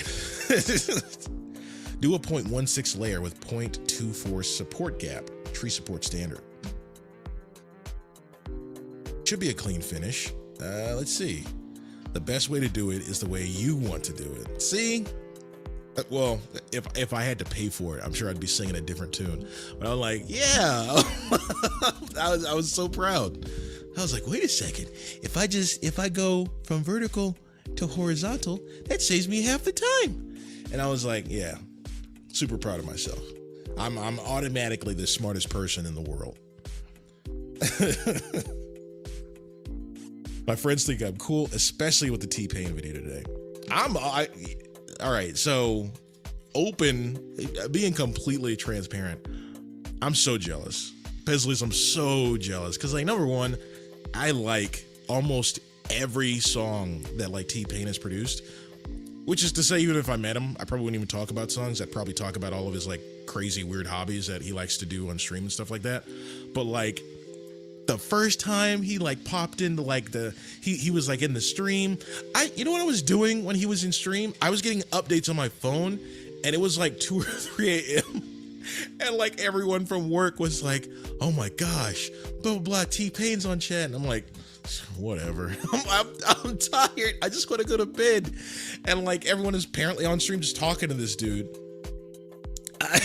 Do a 0.16 layer with 0.24 support gap, tree support standard. Should be a clean finish. Let's see. The best way to do it is the way you want to do it. See? Well, if I had to pay for it, I'm sure I'd be singing a different tune. But I'm like, yeah. I was so proud. I was like, wait a second. If I go from vertical to horizontal, that saves me half the time. And I was like, yeah, super proud of myself. I'm automatically the smartest person in the world. My friends think I'm cool, especially with the T-Pain video today. All right, so being completely transparent, I'm so jealous. Pezliz, I'm so jealous. Because, like, number one, I like almost every song that, like, T-Pain has produced. Which is to say, even if I met him, I probably wouldn't even talk about songs. I'd probably talk about all of his, like, crazy, weird hobbies that he likes to do on stream and stuff like that. But, like, the first time he like popped into like he was like in the stream, you know what I was doing when he was in stream? I was getting updates on my phone and it was like 2 or 3 a.m. and like everyone from work was like, oh my gosh, blah blah blah, T-Pain's on chat, and I'm like, whatever. I'm tired. I just want to go to bed. And like everyone is apparently on stream just talking to this dude.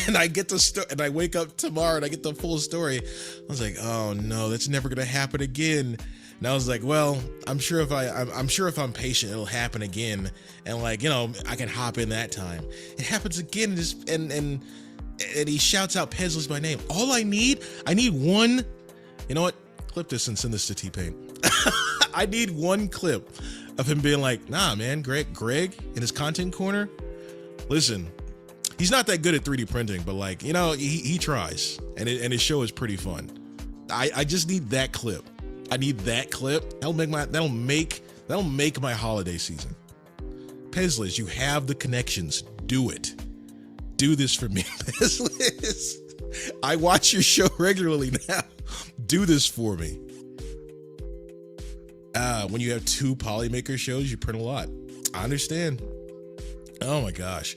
And I get and I wake up tomorrow and I get the full story. I was like, oh no, that's never gonna happen again. And I was like, well, I'm sure if I'm patient, it'll happen again. And like, you know, I can hop in that time. It happens again, and he shouts out Pezliz by name. All I need one. You know what? Clip this and send this to T-Pain. I need one clip of him being like, nah, man, Greg in his content corner. Listen. He's not that good at 3D printing, but like, you know, he tries, and his show is pretty fun. I just need that clip. I need that clip. That'll make my holiday season. Pezliz, you have the connections. Do it. Do this for me, Pezliz. I watch your show regularly now. Do this for me. When you have 2 Polymaker shows, you print a lot. I understand. Oh my gosh.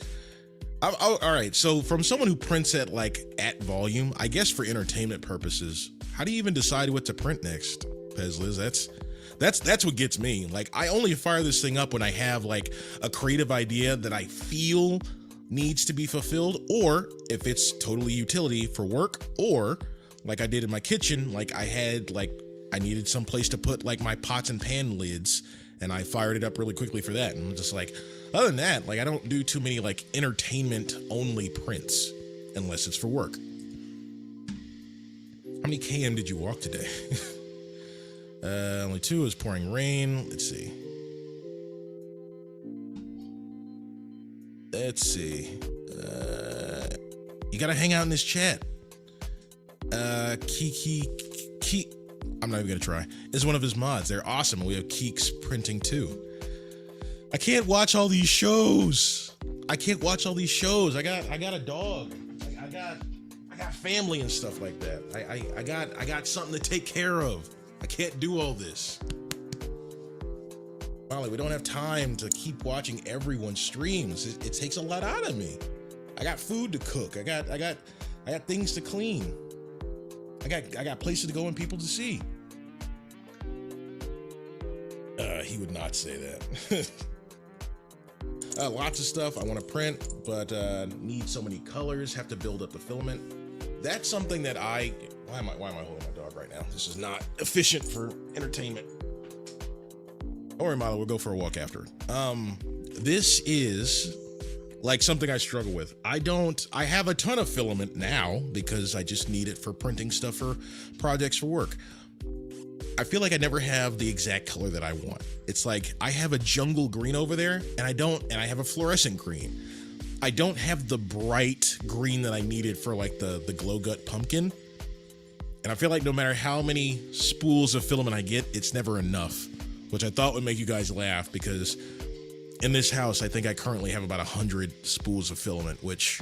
All right, so from someone who prints at volume, I guess for entertainment purposes, how do you even decide what to print next, Pezliz? That's what gets me. Like, I only fire this thing up when I have like a creative idea that I feel needs to be fulfilled, or if it's totally utility for work, or like I did in my kitchen, like I needed some place to put like my pots and pan lids, and I fired it up really quickly for that. And I'm just like, other than that, like I don't do too many like entertainment only prints unless it's for work. How many km did you walk today? Only 2. It was pouring rain. Let's see. You gotta hang out in this chat. Kiki. I'm not even gonna try. Is one of his mods. They're awesome. We have Keeks printing too. I can't watch all these shows. I got a dog. I got family and stuff like that. I got something to take care of. I can't do all this. Molly, we don't have time to keep watching everyone's streams. It takes a lot out of me. I got food to cook. I got things to clean. I got places to go and people to see. He would not say that. Lots of stuff I want to print, but need so many colors, have to build up the filament. That's something that why am I holding my dog right now? This is not efficient for entertainment. Don't worry, Milo, we'll go for a walk after. This is like something I struggle with. I have a ton of filament now because I just need it for printing stuff for projects for work. I feel like I never have the exact color that I want. It's like I have a jungle green over there and I have a fluorescent green. I don't have the bright green that I needed for like the glow gut pumpkin. And I feel like no matter how many spools of filament I get, it's never enough, which I thought would make you guys laugh because in this house, I think I currently have about 100 spools of filament, which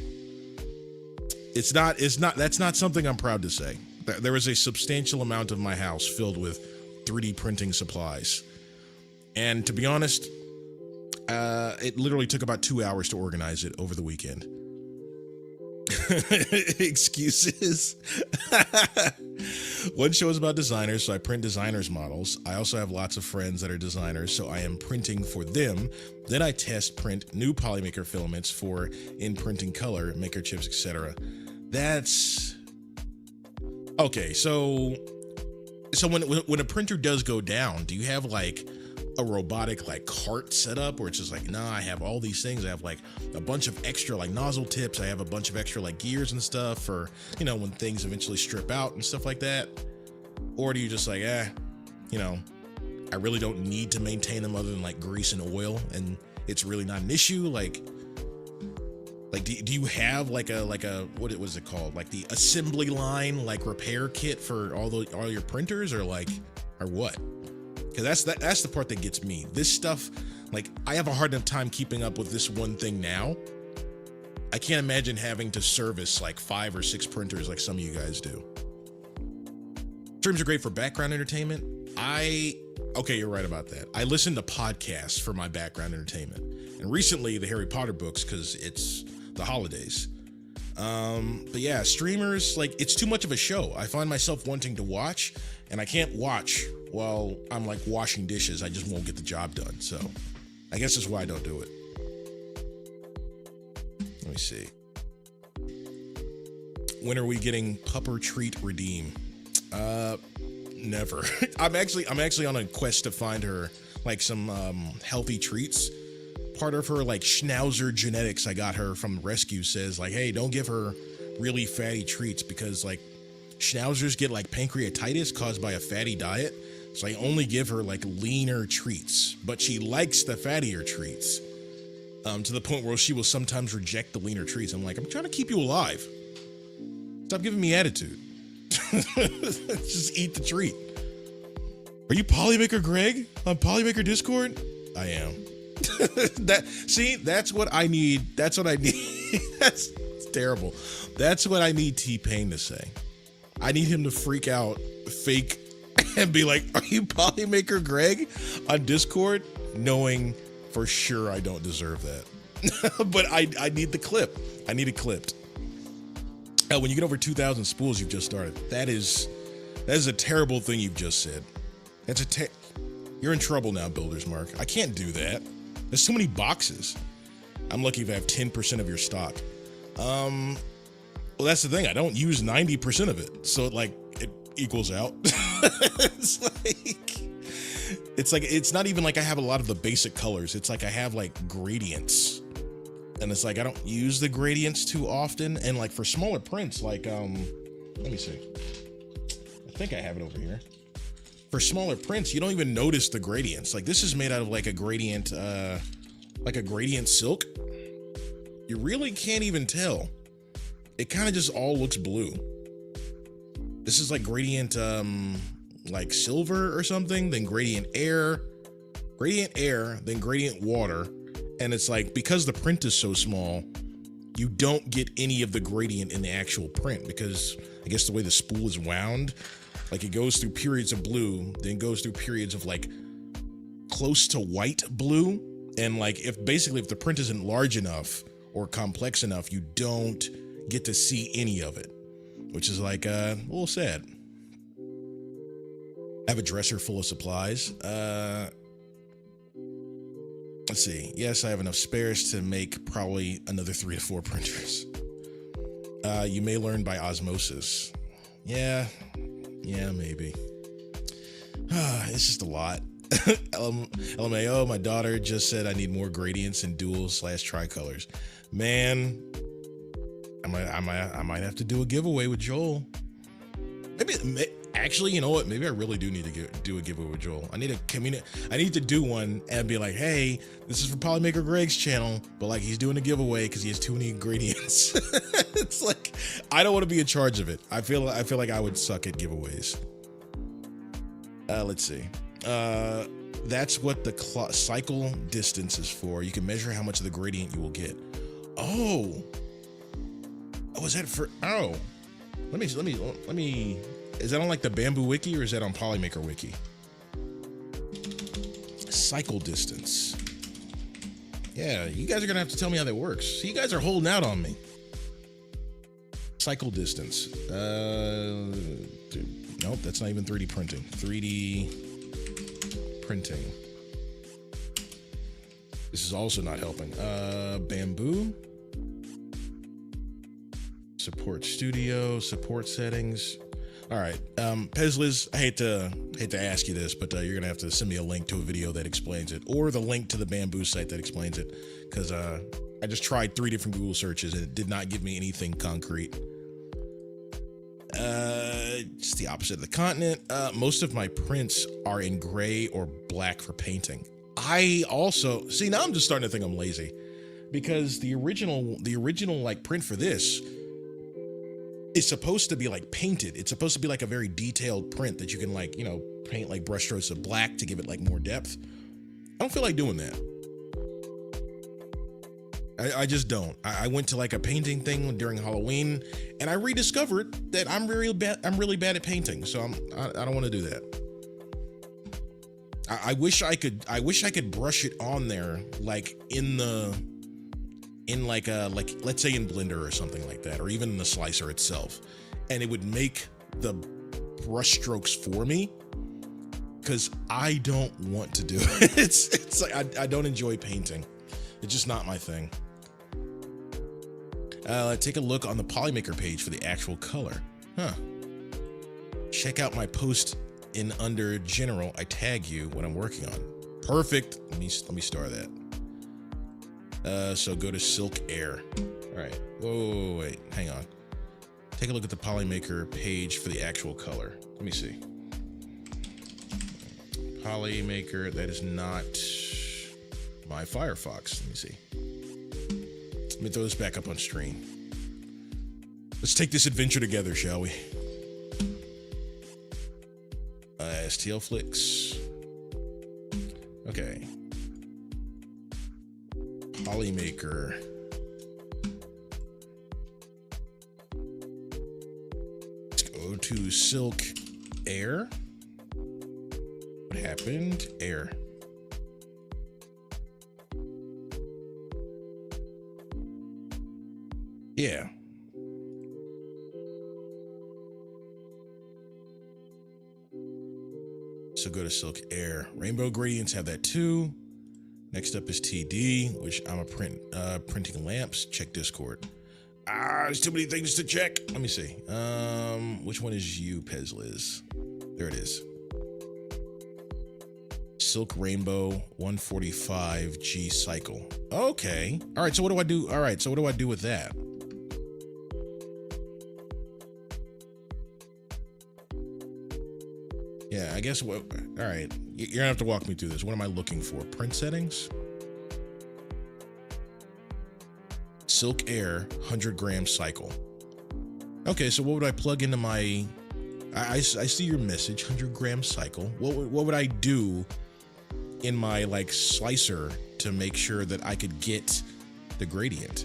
that's not something I'm proud to say. There is a substantial amount of my house filled with 3D printing supplies. And to be honest, it literally took about 2 hours to organize it over the weekend. Excuses. One show is about designers, so I print designers models. I also have lots of friends that are designers, so I am printing for them. Then I test print new Polymaker filaments for in printing color, maker chips, etc. That's okay. So when a printer does go down, do you have like a robotic like cart set up where it's just like, nah, I have all these things. I have like a bunch of extra like nozzle tips. I have a bunch of extra like gears and stuff for, when things eventually strip out and stuff like that? Or do you just like, I really don't need to maintain them other than like grease and oil, and it's really not an issue? Like do you have like a what was it called? Like the assembly line like repair kit for all your printers, or what? Because that's the part that gets me. This stuff, like, I have a hard enough time keeping up with this one thing now. I can't imagine having to service like 5 or 6 printers like some of you guys do. Streams are great for background entertainment. Okay, you're right about that. I listen to podcasts for my background entertainment. And recently the Harry Potter books, because it's the holidays. But yeah, streamers, like, it's too much of a show. I find myself wanting to watch, and I can't watch while I'm like washing dishes. I just won't get the job done. So I guess that's why I don't do it. Let me see. When are we getting Pupper Treat Redeem? Never. I'm actually on a quest to find her like some healthy treats. Part of her like Schnauzer genetics I got her from rescue says like, hey, don't give her really fatty treats because like Schnauzers get like pancreatitis caused by a fatty diet. So I only give her like leaner treats, but she likes the fattier treats, to the point where she will sometimes reject the leaner treats. I'm like, I'm trying to keep you alive. Stop giving me attitude. Just eat the treat. Are you Polymaker Greg on Polymaker Discord? I am. That's what I need. That's what I need. That's terrible. That's what I need T-Pain to say. I need him to freak out, fake, and be like, are you Polymaker Greg on Discord? Knowing for sure I don't deserve that. But I need the clip. I need it clipped. When you get over 2,000 spools you've just started, that is a terrible thing you've just said. You're in trouble now, Builder's Mark. I can't do that. There's so many boxes. I'm lucky if I have 10% of your stock. Well, that's the thing. I don't use 90% of it. So it equals out. It's not even like I have a lot of the basic colors. It's like I have like gradients. And it's like I don't use the gradients too often. And like for smaller prints, like let me see. I think I have it over here. For smaller prints, you don't even notice the gradients. Like this is made out of like a gradient silk. You really can't even tell. It kind of just all looks blue. This is like gradient like silver or something, then gradient air, then gradient water. And it's like, because the print is so small, you don't get any of the gradient in the actual print, because I guess the way the spool is wound, like it goes through periods of blue, then goes through periods of like close to white blue. And like if the print isn't large enough or complex enough, you don't get to see any of it, which is like a little sad. I have a dresser full of supplies. Let's see. Yes, I have enough spares to make probably another 3 to 4 printers. You may learn by osmosis. Yeah, maybe. It's just a lot. LMAO, my daughter just said I need more gradients and dual/tricolors. Man, I might have to do a giveaway with Joel. Actually, you know what? Maybe I really do need to do a giveaway with Joel. I need to do one and be like, hey, this is for Polymaker Greg's channel, but like he's doing a giveaway because he has too many ingredients. It's like I don't want to be in charge of it. I feel like I would suck at giveaways. Let's see. That's what the cycle distance is for. You can measure how much of the gradient you will get. Oh, is that for? Oh, let me. Is that on like the Bamboo Wiki or is that on Polymaker Wiki? Cycle distance. Yeah, you guys are gonna have to tell me how that works. See, you guys are holding out on me. Cycle distance. Nope, that's not even 3D printing. 3D printing. This is also not helping. Bamboo. Support studio, support settings. All right, Pezliz, I hate to ask you this, but you're gonna have to send me a link to a video that explains it, or the link to the Bamboo site that explains it, because I just tried 3 different Google searches and it did not give me anything concrete. It's the opposite of the continent. Most of my prints are in gray or black for painting. I also see, now I'm just starting to think I'm lazy, because the original like print for this is supposed to be like painted. It's supposed to be like a very detailed print that you can like, you know, paint like brushstrokes of black to give it like more depth. I don't feel like doing that. I just don't. I went to like a painting thing during Halloween and I rediscovered that I'm really bad at painting. So I don't want to do that. I wish I could brush it on there like like let's say in Blender or something like that, or even in the slicer itself, and it would make the brush strokes for me, because I don't want to do it. It's like I don't enjoy painting. It's just not my thing. Take a look on the Polymaker page for the actual color. Check out my post in under general. I tag you when I'm working on. Perfect. Let me star that. So go to Silk Air. All right. Whoa, wait, hang on. Take a look at the Polymaker page for the actual color. Let me see. Polymaker, that is not my Firefox. Let me see. Let me throw this back up on screen. Let's take this adventure together, shall we? STL Flicks. Okay. Polymaker. Let's go to Silk Air. What happened? Air. Yeah. So go to Silk Air. Rainbow gradients have that too. Next up is TD, which I'm printing lamps. Check Discord. There's too many things to check. Let me see. Which one is you, Pezliz? There it is. Silk Rainbow 145 G cycle. Okay. All right. So what do I do? All right. So what do I do with that? Yeah, I guess what, all right. You're gonna have to walk me through this. What am I looking for? Print settings? Silk Air 100-gram cycle. Okay, so what would I plug into my, I see your message, 100-gram cycle. What would I do in my like slicer to make sure that I could get the gradient?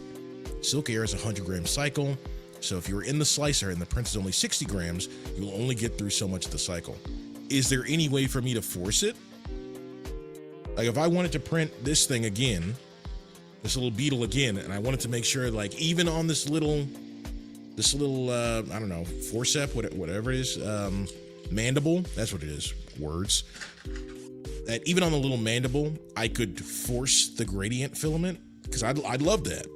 Silk Air is a 100-gram cycle. So if you're in the slicer and the print is only 60 grams, you'll only get through so much of the cycle. Is there any way for me to force it? Like if I wanted to print this thing again, this little beetle again, and I wanted to make sure like even on this little I don't know, forceps, whatever it is, mandible, that's what it is, words. that even on the little mandible, I could force the gradient filament, because I'd love that.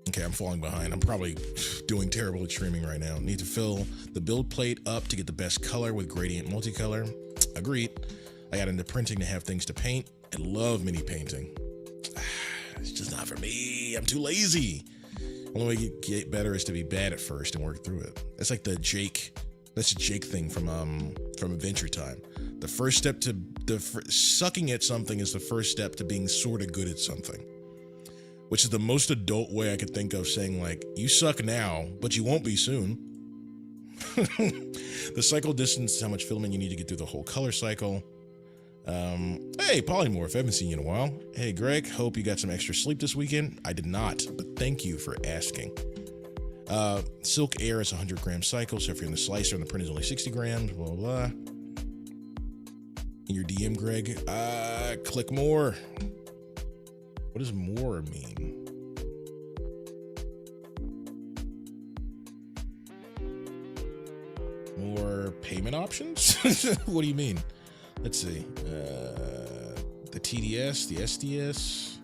Okay, I'm falling behind. I'm probably doing terrible at streaming right now. Need to fill the build plate up to get the best color with gradient multicolor. Agreed. I got into printing to have things to paint. I love mini painting. It's just not for me. I'm too lazy. Only way you get better is to be bad at first and work through it. That's like the Jake. That's a Jake thing from Adventure Time. The first step to sucking at something is the first step to being sort of good at something. Which is the most adult way I could think of saying, like, you suck now, but you won't be soon. The cycle distance is how much filament you need to get through the whole color cycle. Hey, Polymorph, I haven't seen you in a while. Hey, Greg, hope you got some extra sleep this weekend. I did not, but thank you for asking. Silk Air is 100 gram cycle, so if you're in the slicer and the print is only 60 grams, blah, blah, blah. In your DM, Greg, click more. What does more mean? More payment options? What do you mean? Let's see. The TDS, the SDS.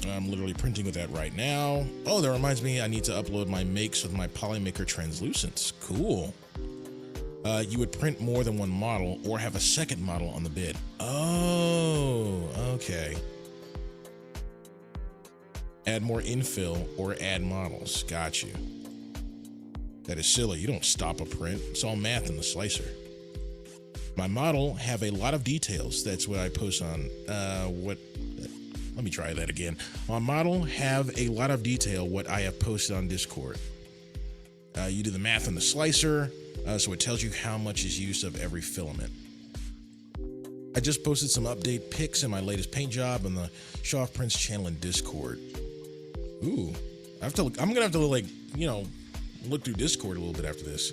I'm literally printing with that right now. Oh, that reminds me, I need to upload my makes with my Polymaker Translucents. Cool. You would print more than one model or have a second model on the bid. Oh, okay. Add more infill or add models. Got you. That is silly. You don't stop a print. It's all math in the slicer. My model have a lot of details. That's what I post on, let me try that again. My model have a lot of detail what I have posted on Discord. You do the math on the slicer, so it tells you how much is used of every filament. I just posted some update pics in my latest paint job on the Show Off Prints channel in Discord. Ooh, I'm gonna have to like, look through Discord a little bit after this.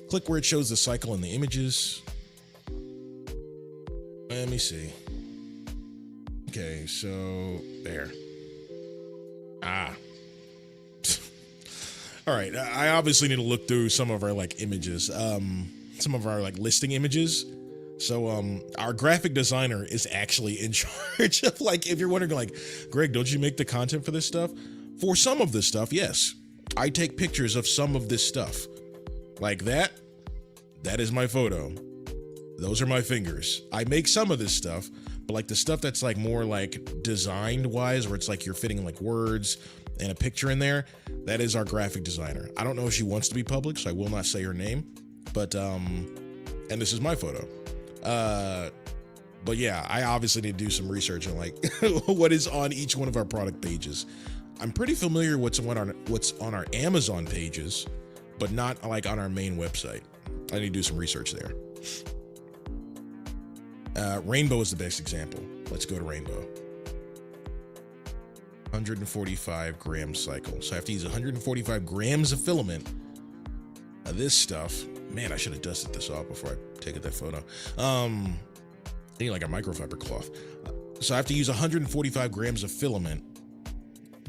Click where it shows the cycle and the images. Let me see. Okay, so there. All right, I obviously need to look through some of our like images, some of our like listing images. So our graphic designer is actually in charge of, like, if you're wondering, like, Greg, don't you make the content for this stuff? For some of this stuff, yes. I take pictures of some of this stuff. Like that is my photo. Those are my fingers. I make some of this stuff, but like the stuff that's like more like designed wise, where it's like you're fitting like words and a picture in there, that is our graphic designer. I don't know if she wants to be public, so I will not say her name, but and this is my photo. But yeah, I obviously need to do some research on like what is on each one of our product pages. I'm pretty familiar what's on our Amazon pages, but not like on our main website. I need to do some research there. Rainbow is the best example. Let's go to Rainbow. 145 gram cycle. So I have to use 145 grams of filament of this stuff. Man, I should have dusted this off before I take that photo. I need like a microfiber cloth. So I have to use 145 grams of filament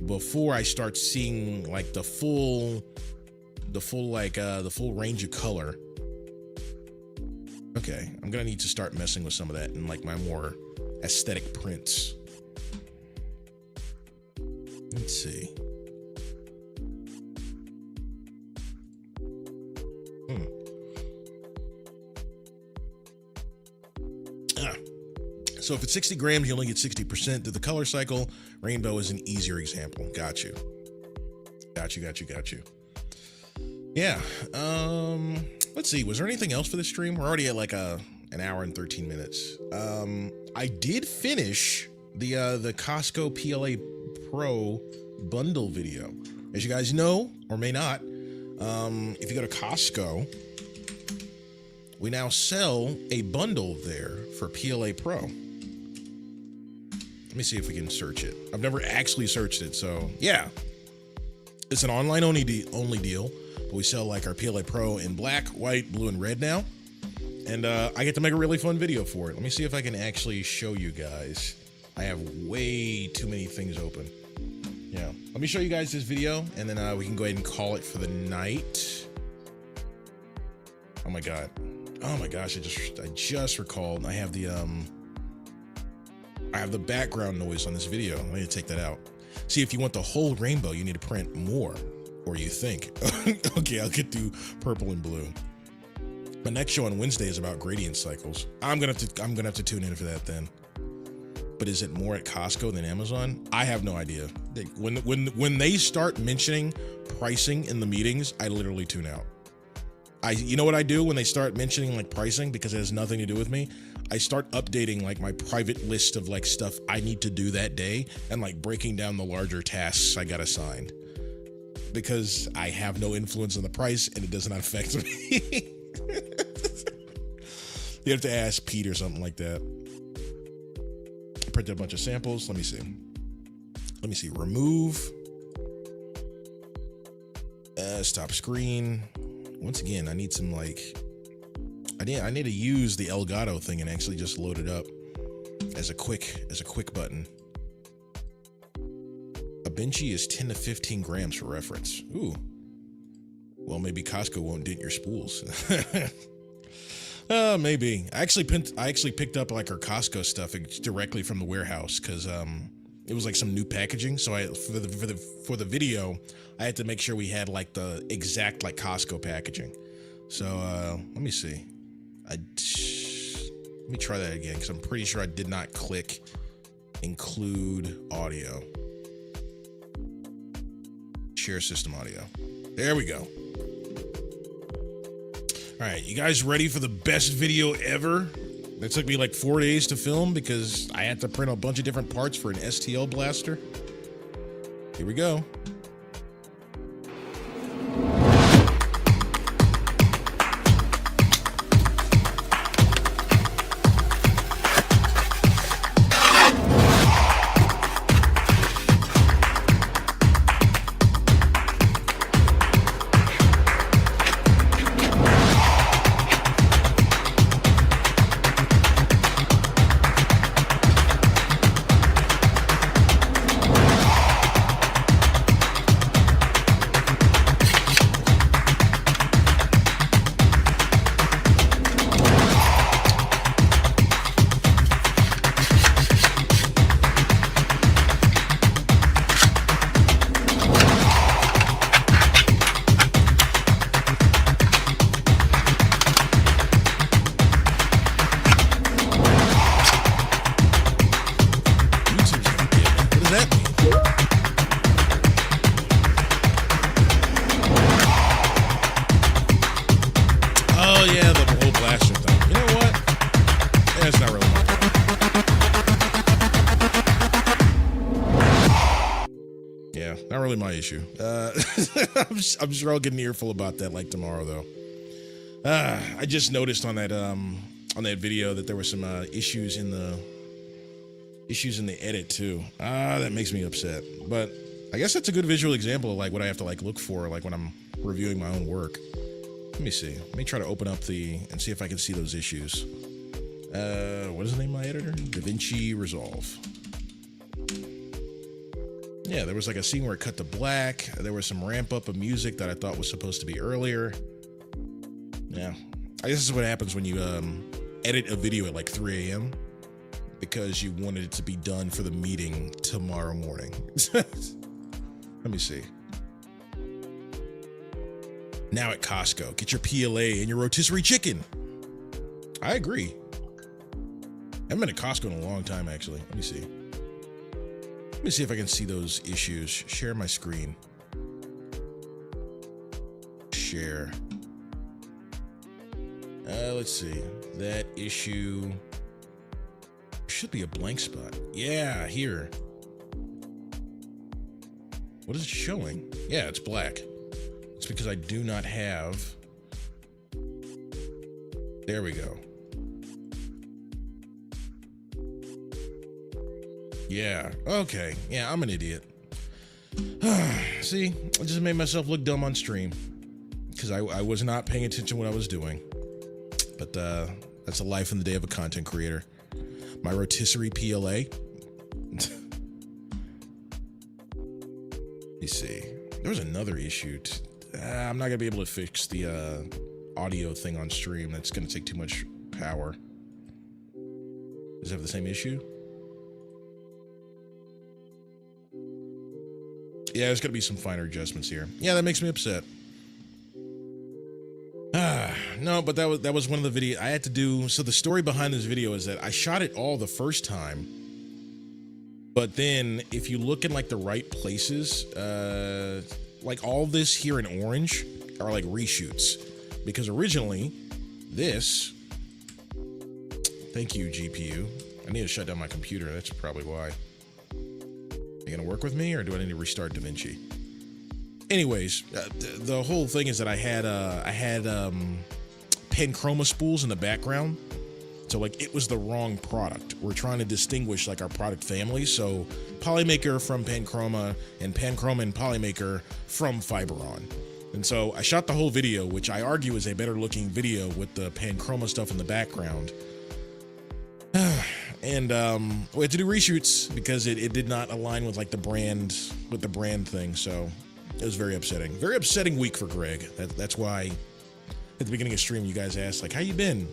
before I start seeing like the full range of color. Okay, I'm gonna need to start messing with some of that in like my more aesthetic prints. Let's see. So if it's 60 grams, you only get 60% through the color cycle. Rainbow is an easier example. Got you. Yeah. Let's see. Was there anything else for this stream? We're already at like an hour and 13 minutes. I did finish the Costco PLA Pro bundle video. As you guys know, or may not, if you go to Costco, we now sell a bundle there for PLA Pro. Let me see if we can search it. I've never actually searched it, so yeah. It's an online only deal, but we sell like our PLA Pro in black, white, blue, and red now. And I get to make a really fun video for it. Let me see if I can actually show you guys. I have way too many things open. Yeah. Let me show you guys this video, and then we can go ahead and call it for the night. Oh my god. Oh my gosh, I just recalled I have the background noise on this video. I need to take that out. See, if you want the whole rainbow, you need to print more, or you think. Okay, I'll get through purple and blue. My next show on Wednesday is about gradient cycles. I'm gonna have to tune in for that then. But is it more at Costco than Amazon? I have no idea. When they start mentioning pricing in the meetings, I literally tune out. You know what I do when they start mentioning like pricing, because it has nothing to do with me? I start updating like my private list of like stuff I need to do that day, and like breaking down the larger tasks I got assigned, because I have no influence on the price and it does not affect me. You have to ask Pete or something like that. Print a bunch of samples. Let me see. Remove. Stop screen. Once again, I need some like. I need to use the Elgato thing and actually just load it up as a quick button. A Benchy is 10 to 15 grams for reference. Ooh. Well, maybe Costco won't dent your spools. Maybe. I actually picked up like our Costco stuff directly from the warehouse, because it was like some new packaging. So for the video, I had to make sure we had like the exact like Costco packaging. So let me see. Let me try that again, because I'm pretty sure I did not click include audio. Share system audio. There we go. All right, you guys ready for the best video ever? It took me like 4 days to film because I had to print a bunch of different parts for an STL blaster. Here we go. Not really my issue. I'm sure I'll get an earful about that like tomorrow though. I just noticed on that video that there were some issues in the edit too. That makes me upset. But I guess that's a good visual example of like what I have to like look for like when I'm reviewing my own work. Let me see. Let me try to open up and see if I can see those issues. What is the name of my editor? DaVinci Resolve. Yeah, there was like a scene where it cut to black. There was some ramp up of music that I thought was supposed to be earlier. Yeah, I guess this is what happens when you edit a video at like 3 a.m. because you wanted it to be done for the meeting tomorrow morning. Let me see. Now at Costco, get your PLA and your rotisserie chicken. I agree. I haven't been to Costco in a long time, actually. Let me see. Let me see if I can see those issues. Share my screen. Share. Let's see. That issue should be a blank spot. Yeah, here. What is it showing? Yeah, it's black. It's because I do not have. There we go. Yeah, okay. Yeah, I'm an idiot. See, I just made myself look dumb on stream because I was not paying attention to what I was doing. But that's the life and the day of a content creator. My rotisserie PLA. me see. There was another issue. I'm not gonna be able to fix the audio thing on stream. That's gonna take too much power. Does it have the same issue? Yeah, there's gonna be some finer adjustments here. Yeah, that makes me upset. No, but that was one of the videos I had to do. So the story behind this video is that I shot it all the first time, but then if you look in like the right places, like all this here in orange are like reshoots, because originally this, thank you GPU, I need to shut down my computer. That's probably why. Are you gonna work with me, or do I need to restart DaVinci? Anyways, the whole thing is that I had Panchroma spools in the background, so like it was the wrong product. We're trying to distinguish like our product family, so Polymaker from Panchroma and Polymaker from Fiberon. And so I shot the whole video, which I argue is a better looking video with the Panchroma stuff in the background. And we had to do reshoots because it did not align with like the brand thing, so it was very upsetting. Very upsetting week for Greg. That's why at the beginning of stream you guys asked like, how you been?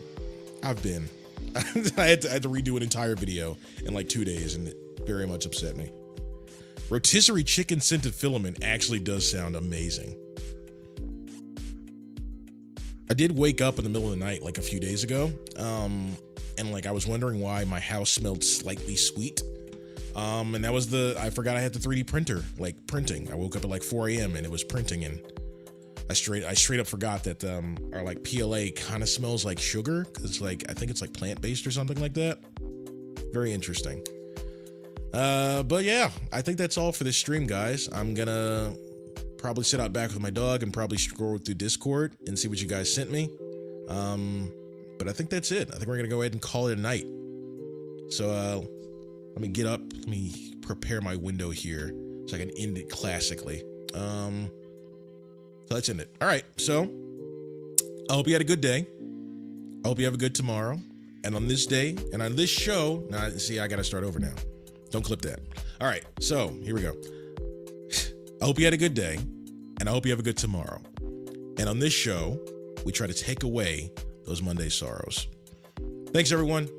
I've been. I had to redo an entire video in like 2 days, and it very much upset me. Rotisserie chicken scented filament actually does sound amazing. I did wake up in the middle of the night like a few days ago, and like I was wondering why my house smelled slightly sweet. And that was I forgot I had the 3D printer like printing. I woke up at like 4 a.m. and it was printing, and I straight up forgot that our like PLA kind of smells like sugar, because like I think it's like plant-based or something like that. Very interesting. But yeah, I think that's all for this stream, guys. I'm gonna probably sit out back with my dog and probably scroll through Discord and see what you guys sent me. But I think that's it. I think we're gonna go ahead and call it a night. So let me get up, let me prepare my window here so I can end it classically. So let's end it. All right, so I hope you had a good day. I hope you have a good tomorrow. And on this day, and on this show, now see, I gotta start over now. Don't clip that. All right, so here we go. I hope you had a good day, and I hope you have a good tomorrow. And on this show, we try to take away those Monday sorrows. Thanks, everyone.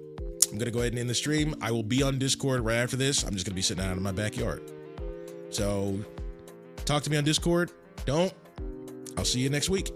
I'm gonna go ahead and end the stream. I will be on Discord right after this. I'm just gonna be sitting out in my backyard. So talk to me on Discord. Don't. I'll see you next week.